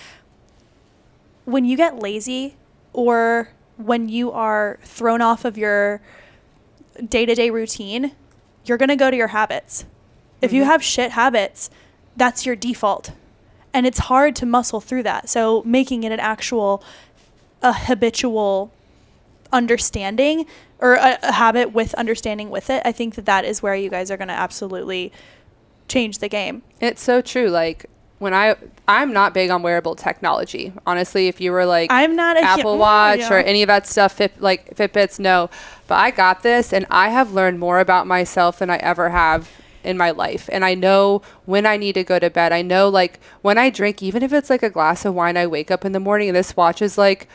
when you get lazy or when you are thrown off of your day-to-day routine, you're going to go to your habits. If you have shit habits, that's your default. And it's hard to muscle through that. So making it a habitual understanding, or a habit with understanding with it, I think that is where you guys are going to absolutely change the game. It's so true. Like, when I'm not big on wearable technology. Honestly, if you were like, I'm not Apple Watch or any of that stuff, like Fitbits, no. But I got this, and I have learned more about myself than I ever have in my life. And I know when I need to go to bed. I know, like, when I drink, even if it's like a glass of wine, I wake up in the morning and this watch is like,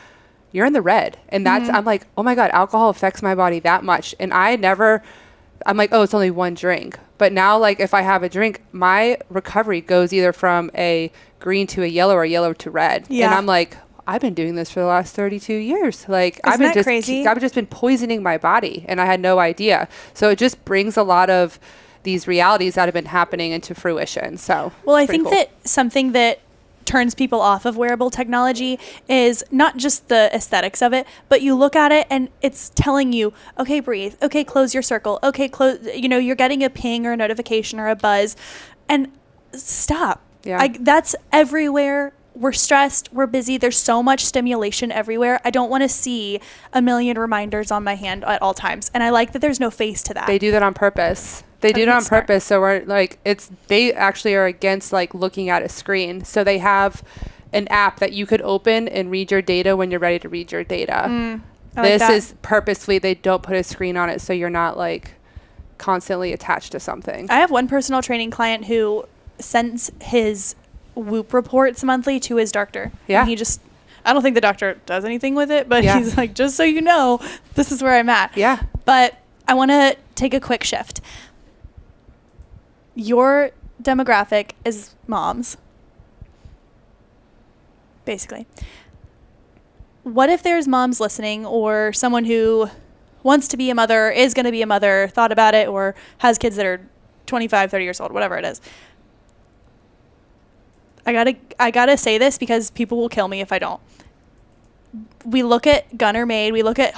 you're in the red. And that's, I'm like, oh my God, alcohol affects my body that much. And I'm like, oh, it's only one drink. But now, like, if I have a drink, my recovery goes either from a green to a yellow or yellow to red. Yeah. And I'm like, I've been doing this for the last 32 years. Like, I've just been poisoning my body, and I had no idea. So it just brings a lot of these realities that have been happening into fruition. So, well, I think that something that turns people off of wearable technology is not just the aesthetics of it, but you look at it and it's telling you, okay, breathe, okay, close your circle, okay, close, you're getting a ping or a notification or a buzz, and stop. Yeah. That's everywhere. We're stressed, we're busy, there's so much stimulation everywhere. I don't want to see a million reminders on my hand at all times. And I like that there's no face to that. They do that on purpose. They do it on purpose. So we're like, they actually are against like looking at a screen. So they have an app that you could open and read your data when you're ready to read your data. This is purposefully, they don't put a screen on it so you're not like constantly attached to something. I have one personal training client who sends his Whoop reports monthly to his doctor. Yeah. And I don't think the doctor does anything with it, but he's like, just so you know, this is where I'm at. Yeah. But I want to take a quick shift. Your demographic is moms, basically. What if there's moms listening, or someone who wants to be a mother, is going to be a mother, thought about it, or has kids that are 25, 30 years old, whatever it is? I gotta say this because people will kill me if I don't. We look at Gunnar Made, we look at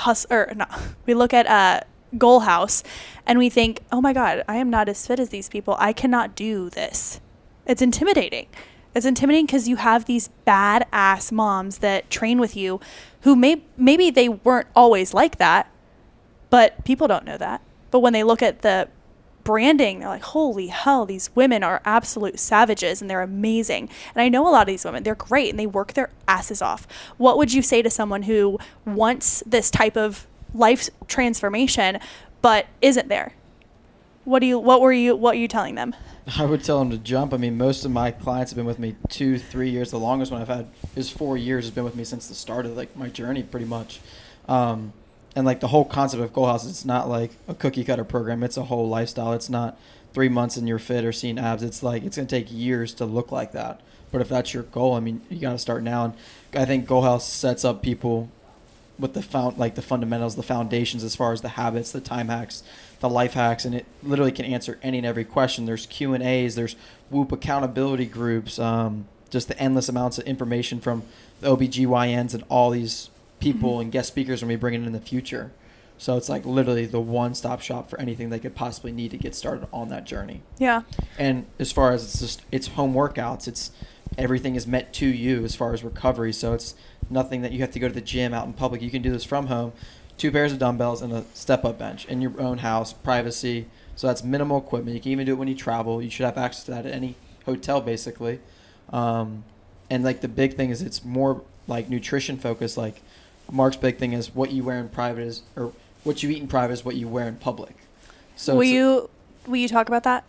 GOALHOUSE, and we think, oh my God, I am not as fit as these people. I cannot do this. It's intimidating. It's intimidating because you have these badass moms that train with you who maybe they weren't always like that, but people don't know that. But when they look at the branding, they're like, holy hell, these women are absolute savages and they're amazing. And I know a lot of these women, they're great and they work their asses off. What would you say to someone who wants this type of life transformation but isn't there? What are you telling them? I would tell them to jump. I mean, most of my clients have been with me 2-3 years. The longest one I've had is 4 years. Has been with me since the start of like my journey, pretty much. And like the whole concept of GOALHOUSE, it's not like a cookie cutter program. It's a whole lifestyle. It's not 3 months and you're fit or seeing abs. It's like, it's going to take years to look like that. But if that's your goal, I mean, you got to start now. And I think GOALHOUSE sets up people with the fundamentals, the foundations, as far as the habits, the time hacks, the life hacks, and it literally can answer any and every question. There's Q&As, there's Whoop accountability groups, just the endless amounts of information from the OBGYNs and all these people and guest speakers when we bring it in the future. So it's like literally the one-stop shop for anything they could possibly need to get started on that journey. Yeah. And as far as it's home workouts, everything is meant to you as far as recovery. So it's nothing that you have to go to the gym out in public. You can do this from home, 2 pairs of dumbbells and a step-up bench in your own house, privacy. So that's minimal equipment. You can even do it when you travel. You should have access to that at any hotel, basically. And like the big thing is it's more like nutrition focused. Like Mark's big thing is what you wear in private or what you eat in private is what you wear in public. So Will you talk about that?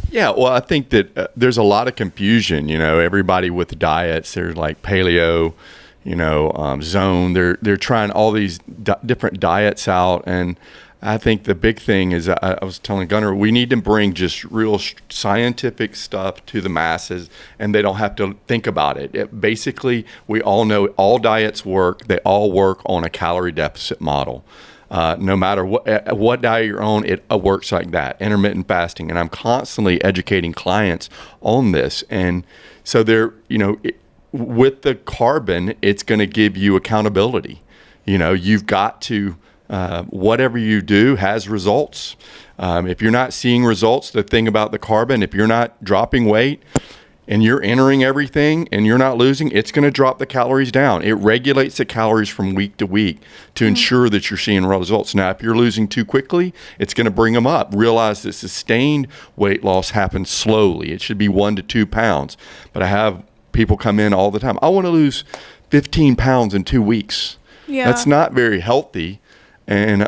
Yeah, well, I think that there's a lot of confusion. Everybody with diets, there's like paleo, zone. They're trying all these different diets out, and I think the big thing is I was telling Gunnar, we need to bring just real scientific stuff to the masses, and they don't have to think about it. Basically, we all know all diets work. They all work on a calorie deficit model. No matter what diet you're on, it works like that. Intermittent fasting, and I'm constantly educating clients on this. And so with the carbon, it's going to give you accountability. You've got to. Whatever you do has results. If you're not seeing results, the thing about the carbon, if you're not dropping weight and you're entering everything and you're not losing, it's going to drop the calories down. It regulates the calories from week to week to ensure that you're seeing results. Now, if you're losing too quickly, it's going to bring them up. Realize that sustained weight loss happens slowly. It should be 1 to 2 pounds. But I have people come in all the time. I want to lose 15 pounds in 2 weeks. Yeah. That's not very healthy. And,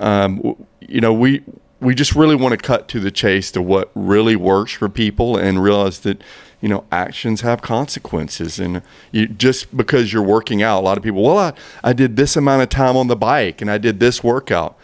we just really want to cut to the chase to what really works for people and realize that, actions have consequences. And just because you're working out, a lot of people, well, I did this amount of time on the bike and I did this workout.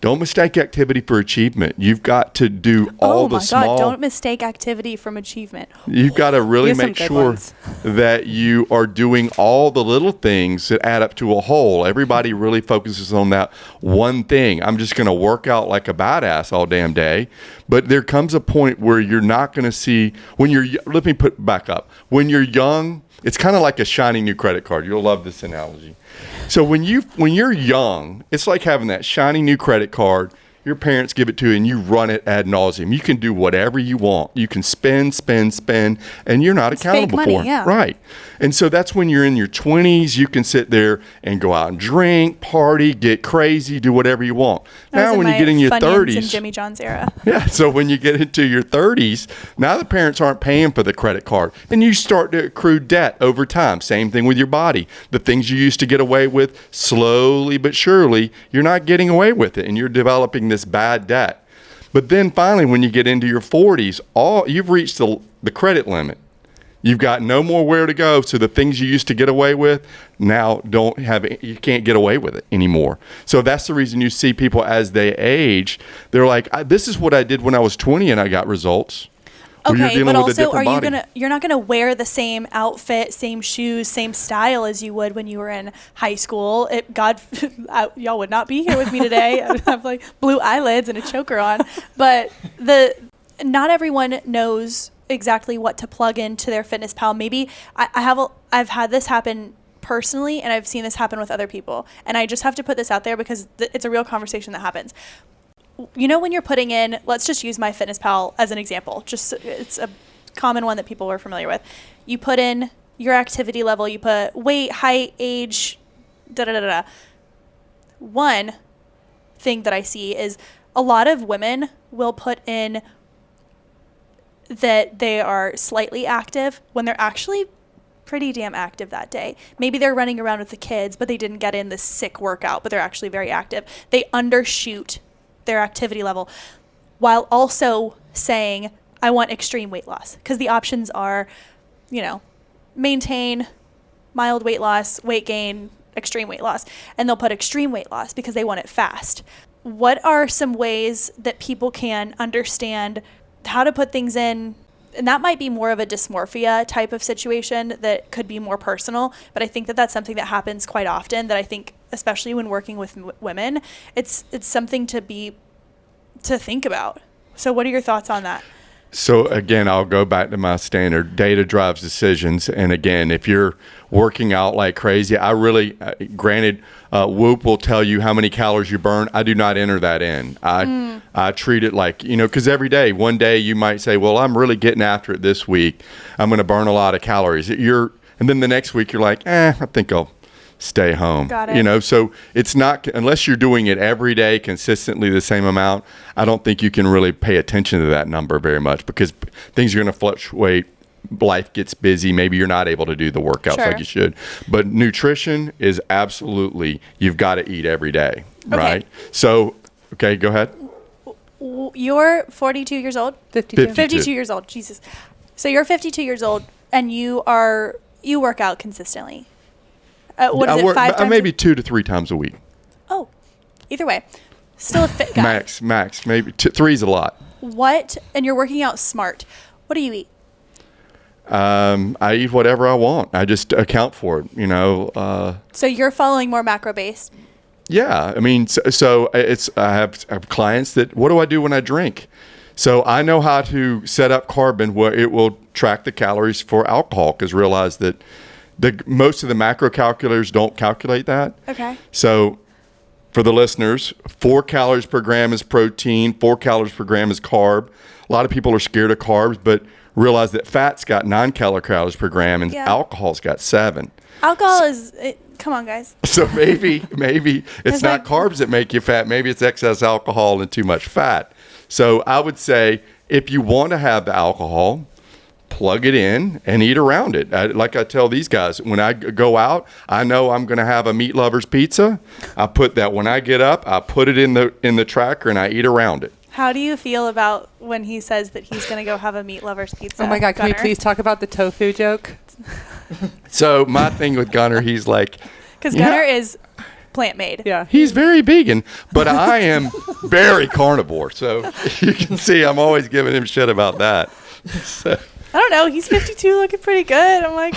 Don't mistake activity for achievement. You've got to do all the small. Oh my God, don't mistake activity from achievement. You've got to really make sure that you are doing all the little things that add up to a whole. Everybody really focuses on that one thing. I'm just going to work out like a badass all damn day. But there comes a point where you're not going to see, let me put back up. When you're young, it's kind of like a shiny new credit card. You'll love this analogy. So when you're young, it's like having that shiny new credit card. Your parents give it to you and you run it ad nauseum. You can do whatever you want. You can spend, and you're not accountable fake money, for it. yeah. Right. And so that's when you're in your 20s, you can sit there and go out and drink, party, get crazy, do whatever you want. Now when you get in your 30s, in Jimmy John's era. Yeah, so when you get into your 30s, now the parents aren't paying for the credit card, and you start to accrue debt over time. Same thing with your body. The things you used to get away with, slowly but surely, you're not getting away with it, and you're developing this bad debt. But then finally, when you get into your 40s, you've reached the credit limit. You've got no more where to go, so the things you used to get away with now you can't get away with it anymore. So that's the reason you see people as they age, they're like, this is what I did when I was 20 and I got results. Okay, but also you're not gonna wear the same outfit, same shoes, same style as you would when you were in high school. Y'all would not be here with me today. I would have like blue eyelids and a choker on. But not everyone knows exactly what to plug into their fitness pal. Maybe I've had this happen personally, and I've seen this happen with other people, and I just have to put this out there because it's a real conversation that happens. When you're putting in, let's just use my fitness pal as an example, it's a common one that people are familiar with. You put in your activity level, you put weight, height, age, One thing that I see is a lot of women will put in that they are slightly active when they're actually pretty damn active that day. Maybe they're running around with the kids, but they didn't get in this sick workout, but they're actually very active. They undershoot their activity level while also saying, I want extreme weight loss. Because the options are, maintain, mild weight loss, weight gain, extreme weight loss. And they'll put extreme weight loss because they want it fast. What are some ways that people can understand how to put things in? And that might be more of a dysmorphia type of situation that could be more personal. But I think that that's something that happens quite often, that I think, especially when working with women, it's something to think about. So what are your thoughts on that? So again, I'll go back to my standard. Data drives decisions. And again, if you're working out like crazy, I really, granted, Whoop will tell you how many calories you burn. I do not enter that in. I treat it like, because every day, one day you might say, well, I'm really getting after it this week. I'm going to burn a lot of calories. And then the next week you're like, I think I'll stay home. Got it. So it's not, unless you're doing it every day consistently the same amount, I don't think you can really pay attention to that number very much because things are going to fluctuate. Life gets busy. Maybe you're not able to do the workouts like you should. But nutrition is absolutely, you've got to eat every day, right? So, okay, go ahead. So you're 42 years old? 52. 52 years old. Jesus. So you're 52 years old and you work out consistently. What is it, 5 times? Maybe 2 to 3 times a week. Oh, either way. Still a fit guy. Max. Maybe 3's a lot. And you're working out smart. What do you eat? I eat whatever I want. I just account for it, So you're following more macro-based? Yeah. I mean, I have clients that, what do I do when I drink? So I know how to set up Carbon where it will track the calories for alcohol, because realize that most of the macro calculators don't calculate that. Okay. So for the listeners, 4 calories per gram is protein, 4 calories per gram is carb. A lot of people are scared of carbs, but realize that fat's got 9 calories per gram and alcohol's got 7. Alcohol come on, guys. So maybe it's not carbs that make you fat. Maybe it's excess alcohol and too much fat. So I would say if you want to have the alcohol, plug it in and eat around it. Like I tell these guys, when I go out, I know I'm going to have a meat lover's pizza. I put that when I get up, I put it in the tracker and I eat around it. How do you feel about when he says that he's going to go have a meat lover's pizza? Oh my God, Gunnar? can we please talk about the tofu joke? So my thing with Gunnar, he's like... Because Gunnar is plant-made. Yeah. He's very vegan, but I am very carnivore. So you can see I'm always giving him shit about that. So. I don't know. He's 52, looking pretty good. I'm like...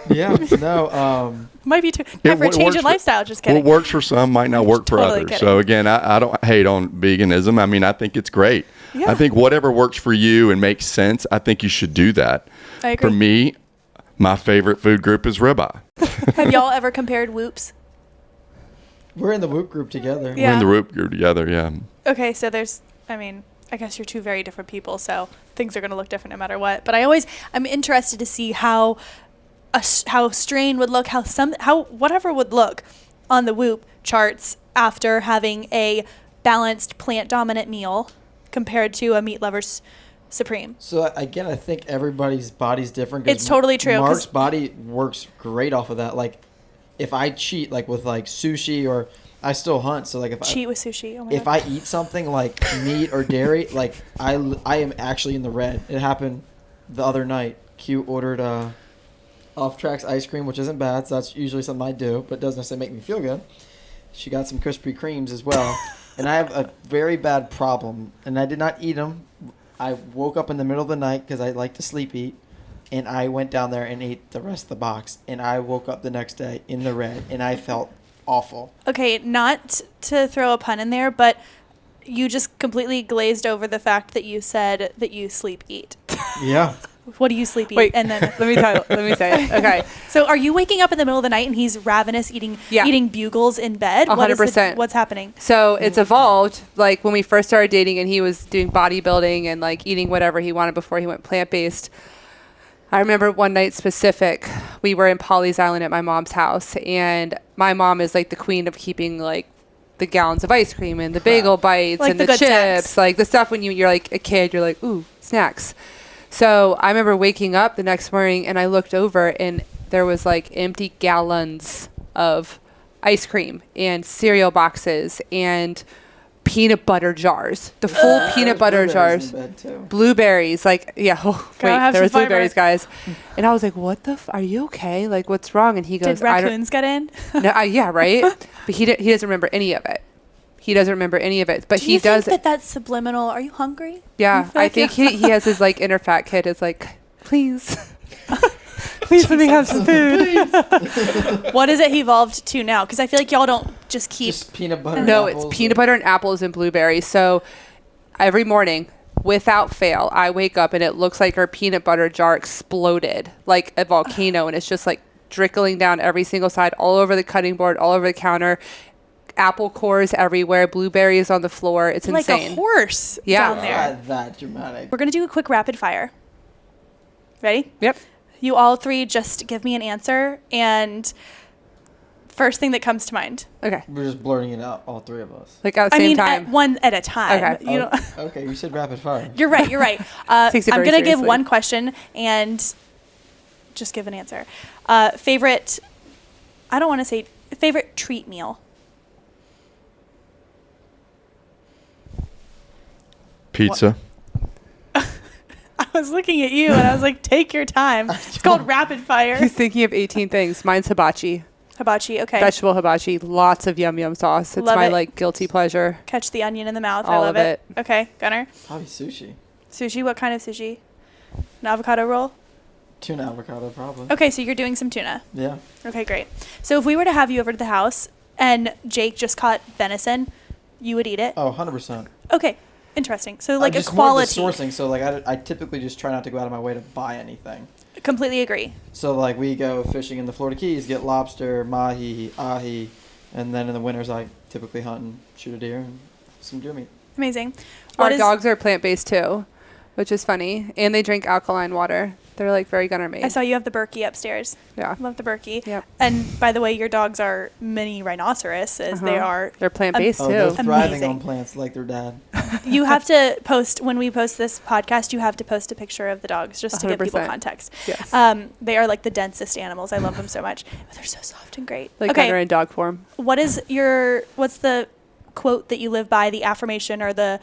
Yeah, no. Might be time for a change in lifestyle. Just kidding. What works for some might not work for Totally others. kidding. So again, I don't hate on veganism. I mean, I think it's great. Yeah. I think whatever works for you and makes sense, I think you should do that. I agree. For me, my favorite food group is ribeye. Have y'all ever compared Whoops? We're in the Whoop group together. Yeah. We're in the group together, yeah. Okay, so I guess you're two very different people, so things are going to look different no matter what. But I'm interested to see how strain would look, how whatever would look on the Whoop charts after having a balanced plant-dominant meal compared to a meat lover's supreme. So again, I think everybody's body's different. It's totally true. Mark's body works great off of that. Like, if I cheat, like with like sushi, or I still hunt, so like if cheat with sushi. Oh my if God. I eat something like meat or dairy, like I am actually in the red. It happened the other night. Q ordered Off Tracks ice cream, which isn't bad. So that's usually something I do, but doesn't necessarily make me feel good. She got some Krispy Kremes as well, and I have a very bad problem, and I did not eat them. I woke up in the middle of the night because I like to sleep eat, and I went down there and ate the rest of the box, and I woke up the next day in the red, and I felt awful. Okay, not to throw a pun in there, but you just completely glazed over the fact that you said that you sleep eat. Yeah. What do you sleep eat? Wait, And then let me say it. Okay. So are you waking up in the middle of the night and he's ravenous eating bugles in bed? 100%. What's happening? So it's evolved. Like when we first started dating and he was doing bodybuilding and like eating whatever he wanted before he went plant-based. I remember one night specific, we were in Pawleys Island at my mom's house, and my mom is like the queen of keeping like the gallons of ice cream and the bagel bites Like and the the good chips, snacks. like the stuff when you're like a kid, you're like, ooh, snacks. So I remember waking up the next morning and I looked over and there was like empty gallons of ice cream and cereal boxes and peanut butter jars, the full peanut butter jars, blueberries, like, yeah, there was blueberries, guys. And I was like, what the, are you okay? Like, what's wrong? And he goes, Did raccoons get in? No, yeah, right. But he doesn't remember any of it. He doesn't remember any of it, but Do he you does. think that's subliminal? Are you hungry? Yeah, I think he has his like inner fat kid is like, please, please let me have some food. What has it evolved to now? Because I feel like y'all don't just keep. Just peanut butter. No, and apples it's peanut butter and apples and blueberries. So every morning, without fail, I wake up and it looks like our peanut butter jar exploded like a volcano, and it's just like trickling down every single side, all over the cutting board, all over the counter. Apple cores everywhere, blueberries on the floor. It's like insane. a horse down there. Not that dramatic. We're going to do a quick rapid fire. Ready? Yep. You all three just give me an answer, and first thing that comes to mind. Okay. We're just blurting it out, all three of us. Like at the same time. One at a time. Okay. You know, Okay, you said rapid fire. you're right. You're right. Takes it I'm very going to give seriously. one question and just give an answer. Favorite, I don't want to say favorite treat meal. Pizza. I was looking at you and I was like, take your time. It's called rapid fire. He's thinking of 18 things. Mine's hibachi. Hibachi, okay. Vegetable hibachi. Lots of yum yum sauce. It's Love my it. like guilty pleasure. Catch the onion in the mouth. All I love of it. Okay, Gunnar. Probably sushi. Sushi, what kind of sushi? An avocado roll? Tuna avocado, probably. Okay, so you're doing some tuna. Yeah. Okay, great. So if we were to have you over to the house and Jake just caught venison, you would eat it? Oh, 100%. Okay, interesting. So like a just more of the quality. sourcing, so like I typically just try not to go out of my way to buy anything. Completely agree. So like we go fishing in the Florida Keys, get lobster, mahi, ahi, and then in the winters I typically hunt and shoot a deer and some deer meat. Amazing. Our dogs are plant-based too, which is funny. And they drink alkaline water. They're like very Gunnar made. I saw you have the Berkey upstairs. Yeah. Love the Berkey. Yep. And by the way, your dogs are mini rhinoceroses. They are. They're plant-based Oh, they're too. thriving Amazing. on plants like their dad. You have to post, when we post this podcast, you have to post a picture of the dogs just to give people 100%. context. Yes. They are like the densest animals. I love them so much. But they're so soft and great. Like Gunnar in dog form. What's the quote that you live by, the affirmation or the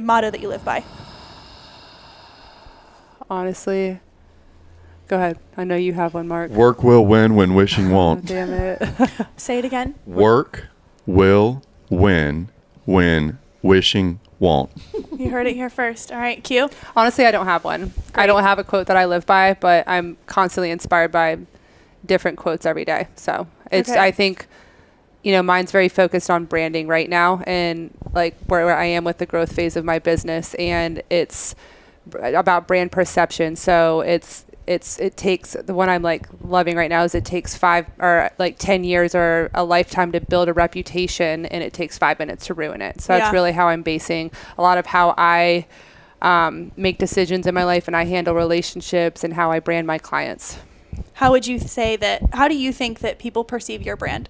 motto that you live by? Honestly, go ahead. I know you have one, Mark. Work will win when wishing Oh, won't. damn it. Say it again. Work will win when wishing won't. You heard it here first. All right, Q. Honestly, I don't have one. I don't have a quote that I live by, but I'm constantly inspired by different quotes every day. So it's, Okay. I think, mine's very focused on branding right now and like where I am with the growth phase of my business. And it's about brand perception. So it takes, the one I'm like loving right now is it takes 5 or like 10 years or a lifetime to build a reputation, and it takes 5 minutes to ruin it. So Yeah. that's really how I'm basing a lot of how I make decisions in my life, and I handle relationships and how I brand my clients. How do you think that people perceive your brand?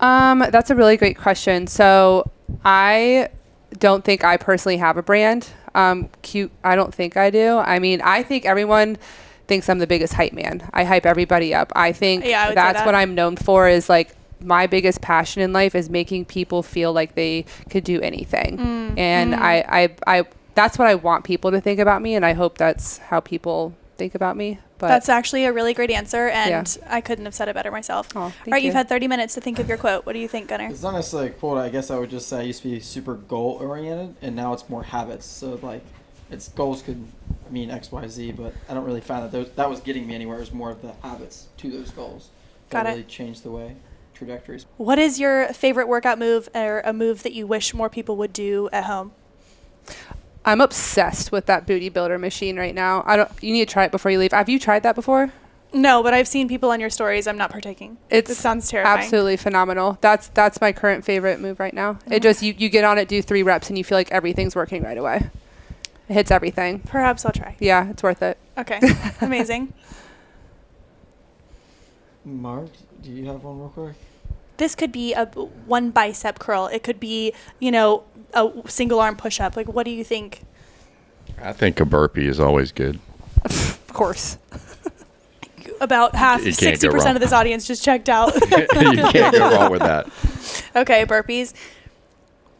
That's a really great question. So I don't think I personally have a brand. Cute. I don't think I do. I mean, I think everyone thinks I'm the biggest hype man. I hype everybody up. I think Yeah, I would say that's that. what I'm known for, is like my biggest passion in life is making people feel like they could do anything. And I that's what I want people to think about me. And I hope that's how people think about me. But That's actually a really great answer, and Yeah. I couldn't have said it better myself. Oh, All thank right, you've you. had 30 minutes to think of your quote. What do you think, Gunnar? It's not necessarily a quote. I guess I would just say I used to be super goal oriented, and now it's more habits. So like, it's goals could mean X, Y, Z, but I don't really find that was getting me anywhere. It was more of the habits to those goals Got that it. really changed the way trajectories. What is your favorite workout move, or a move that you wish more people would do at home? I'm obsessed with that booty builder machine right now. You need to try it before you leave. Have you tried that before? No, but I've seen people on your stories. I'm not partaking. It sounds terrifying. Absolutely phenomenal. That's my current favorite move right now. It just you get on it, do 3 reps, and you feel like everything's working right away. It hits everything. Perhaps I'll try. Yeah, it's worth it. Okay, amazing. Mark, do you have one real quick? This could be one bicep curl. It could be, a single arm push up. Like, what do you think? I think a burpee is always good. Of course. About half, You can't go 60% wrong. of this audience just checked out. You can't go wrong with that. Okay, burpees.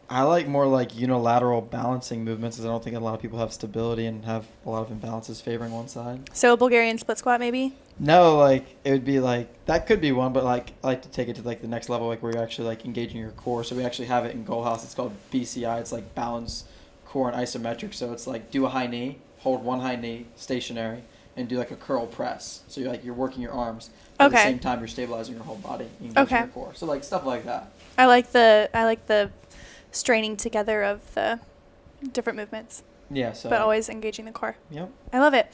I like more like unilateral balancing movements, as I don't think a lot of people have stability and have a lot of imbalances favoring one side. So Bulgarian split squat, maybe? No, like it would be like that could be one, but like I like to take it to like the next level, like where you're actually like engaging your core. So we actually have it in GOALHOUSE. It's called BCI. It's like balance, core, and isometric. So it's like do a high knee, hold one high knee stationary, and do like a curl press. So you're working your arms. At the Okay. same time, you're stabilizing your whole body, engaging Okay. your core. So like stuff like that. I like the straining together of the different movements, Yeah. So. but always engaging the core. Yep. I love it.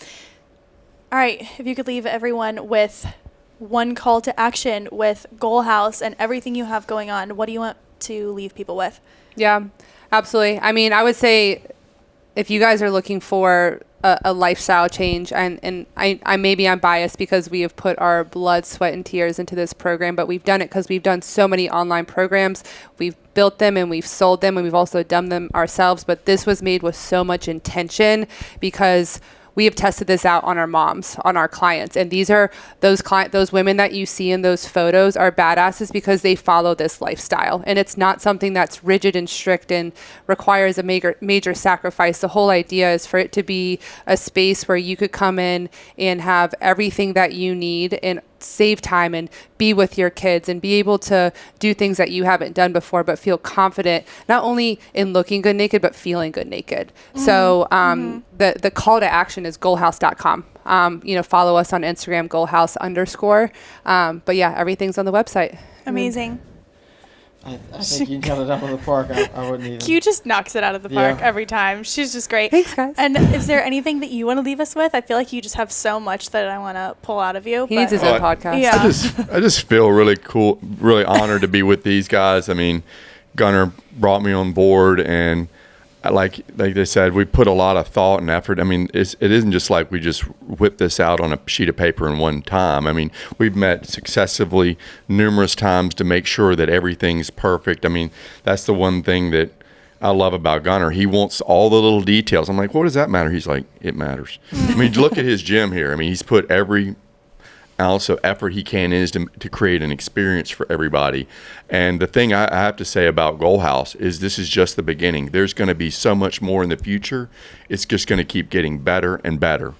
All right, if you could leave everyone with one call to action with GOALHOUSE and everything you have going on, what do you want to leave people with? Yeah, absolutely. I mean, I would say if you guys are looking for a lifestyle change, and I maybe I'm biased because we have put our blood, sweat, and tears into this program, but we've done it because we've done so many online programs. We've built them and we've sold them, and we've also done them ourselves. But this was made with so much intention because we have tested this out on our moms, on our clients. And these are those women that you see in those photos are badasses because they follow this lifestyle. And it's not something that's rigid and strict and requires a major sacrifice. The whole idea is for it to be a space where you could come in and have everything that you need and save time and be with your kids and be able to do things that you haven't done before, but feel confident not only in looking good naked, but feeling good naked. So the call to action is goalhouse.com. Follow us on Instagram, goalhouse_. But yeah, everything's on the website. Amazing. I think you got it out of the park. I wouldn't even. Q just knocks it out of the park every time. She's just great. Thanks, guys. And is there anything that you want to leave us with? I feel like you just have so much that I want to pull out of you. He needs his own podcast. Yeah. I just feel really cool, really honored to be with these guys. I mean, Gunnar brought me on board, and like they said, we put a lot of thought and effort. I mean, it isn't just like we just whip this out on a sheet of paper in one time. I mean, we've met successively numerous times to make sure that everything's perfect. I mean, that's the one thing that I love about Gunnar. He wants all the little details. I'm like, what does that matter? He's like, it matters. I mean, look at his gym here. I mean, he's put every ounce of effort he can is to create an experience for everybody. And the thing I have to say about GOALHOUSE is this is just the beginning. There's going to be so much more in the future. It's just going to keep getting better and better.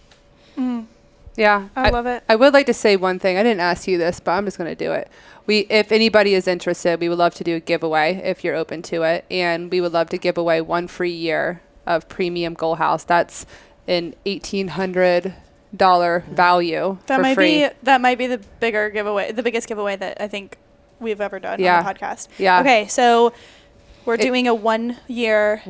Yeah. I love it. I would like to say one thing. I didn't ask you this, but I'm just going to do it. If anybody is interested, we would love to do a giveaway if you're open to it. And we would love to give away 1 free year of premium GOALHOUSE. That's an $1,800 value for free. That might be the biggest giveaway that I think we've ever done on the podcast. Yeah. Okay, so we're doing a 1 year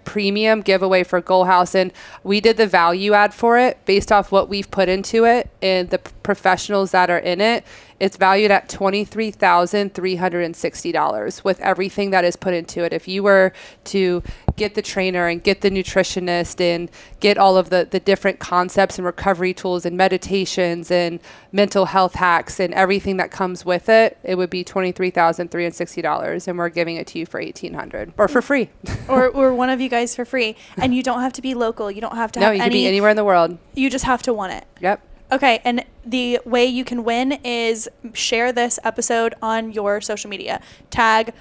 premium giveaway for GOALHOUSE, and we did the value add for it based off what we've put into it and the professionals that are in it. It's valued at $23,360 with everything that is put into it. If you were to get the trainer and get the nutritionist and get all of the different concepts and recovery tools and meditations and mental health hacks and everything that comes with it, it would be $23,360, and we're giving it to you for $1,800 or for free. or one of you guys for free. And you don't have to be local. You don't have to have you could be anywhere in the world. You just have to want it. Yep. Okay, and the way you can win is share this episode on your social media. Tag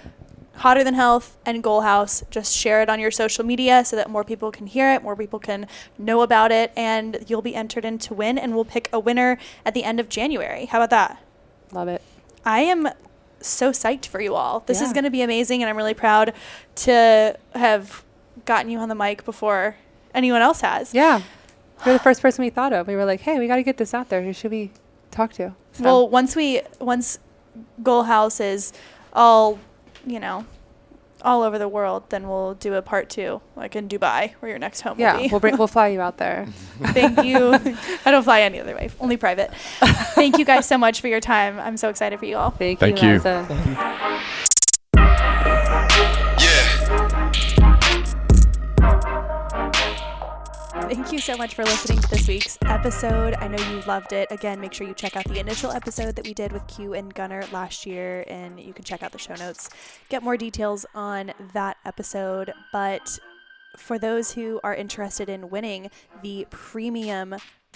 Hotter Than Health and GOALHOUSE. Just share it on your social media so that more people can hear it, more people can know about it, and you'll be entered in to win, and we'll pick a winner at the end of January. How about that? Love it. I am so psyched for you all. This is going to be amazing, and I'm really proud to have gotten you on the mic before anyone else has. Yeah. You're the first person we thought of. We were like, hey, we got to get this out there. Who should we talk to? So. Well, once GOALHOUSE is all over the world, then we'll do a part 2, like in Dubai, where your next home will be. Yeah, we'll fly you out there. Thank you. I don't fly any other way, only private. Thank you guys so much for your time. I'm so excited for you all. Thank you. Liza. Thank you so much for listening to this week's episode. I know you loved it. Again, make sure you check out the initial episode that we did with Q and Gunnar last year, and you can check out the show notes, get more details on that episode. But for those who are interested in winning the premium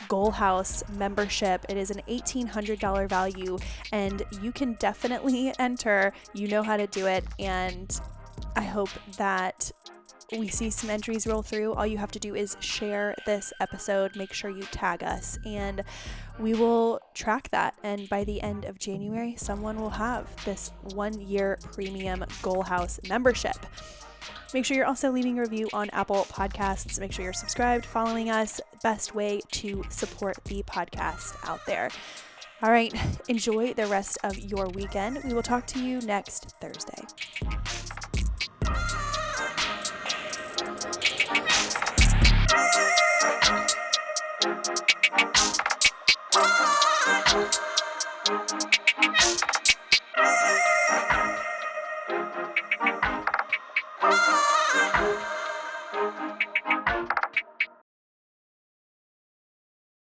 GOALHOUSE membership, it is an $1,800 value, and you can definitely enter. You know how to do it, and I hope that we see some entries roll through. All you have to do is share this episode, make sure you tag us, and we will track that. And by the end of January, someone will have this 1 year premium GOALHOUSE membership. Make sure you're also leaving a review on Apple Podcasts. Make sure you're subscribed, following us. Best way to support the podcast out there. All right, enjoy the rest of your weekend. We will talk to you next Thursday.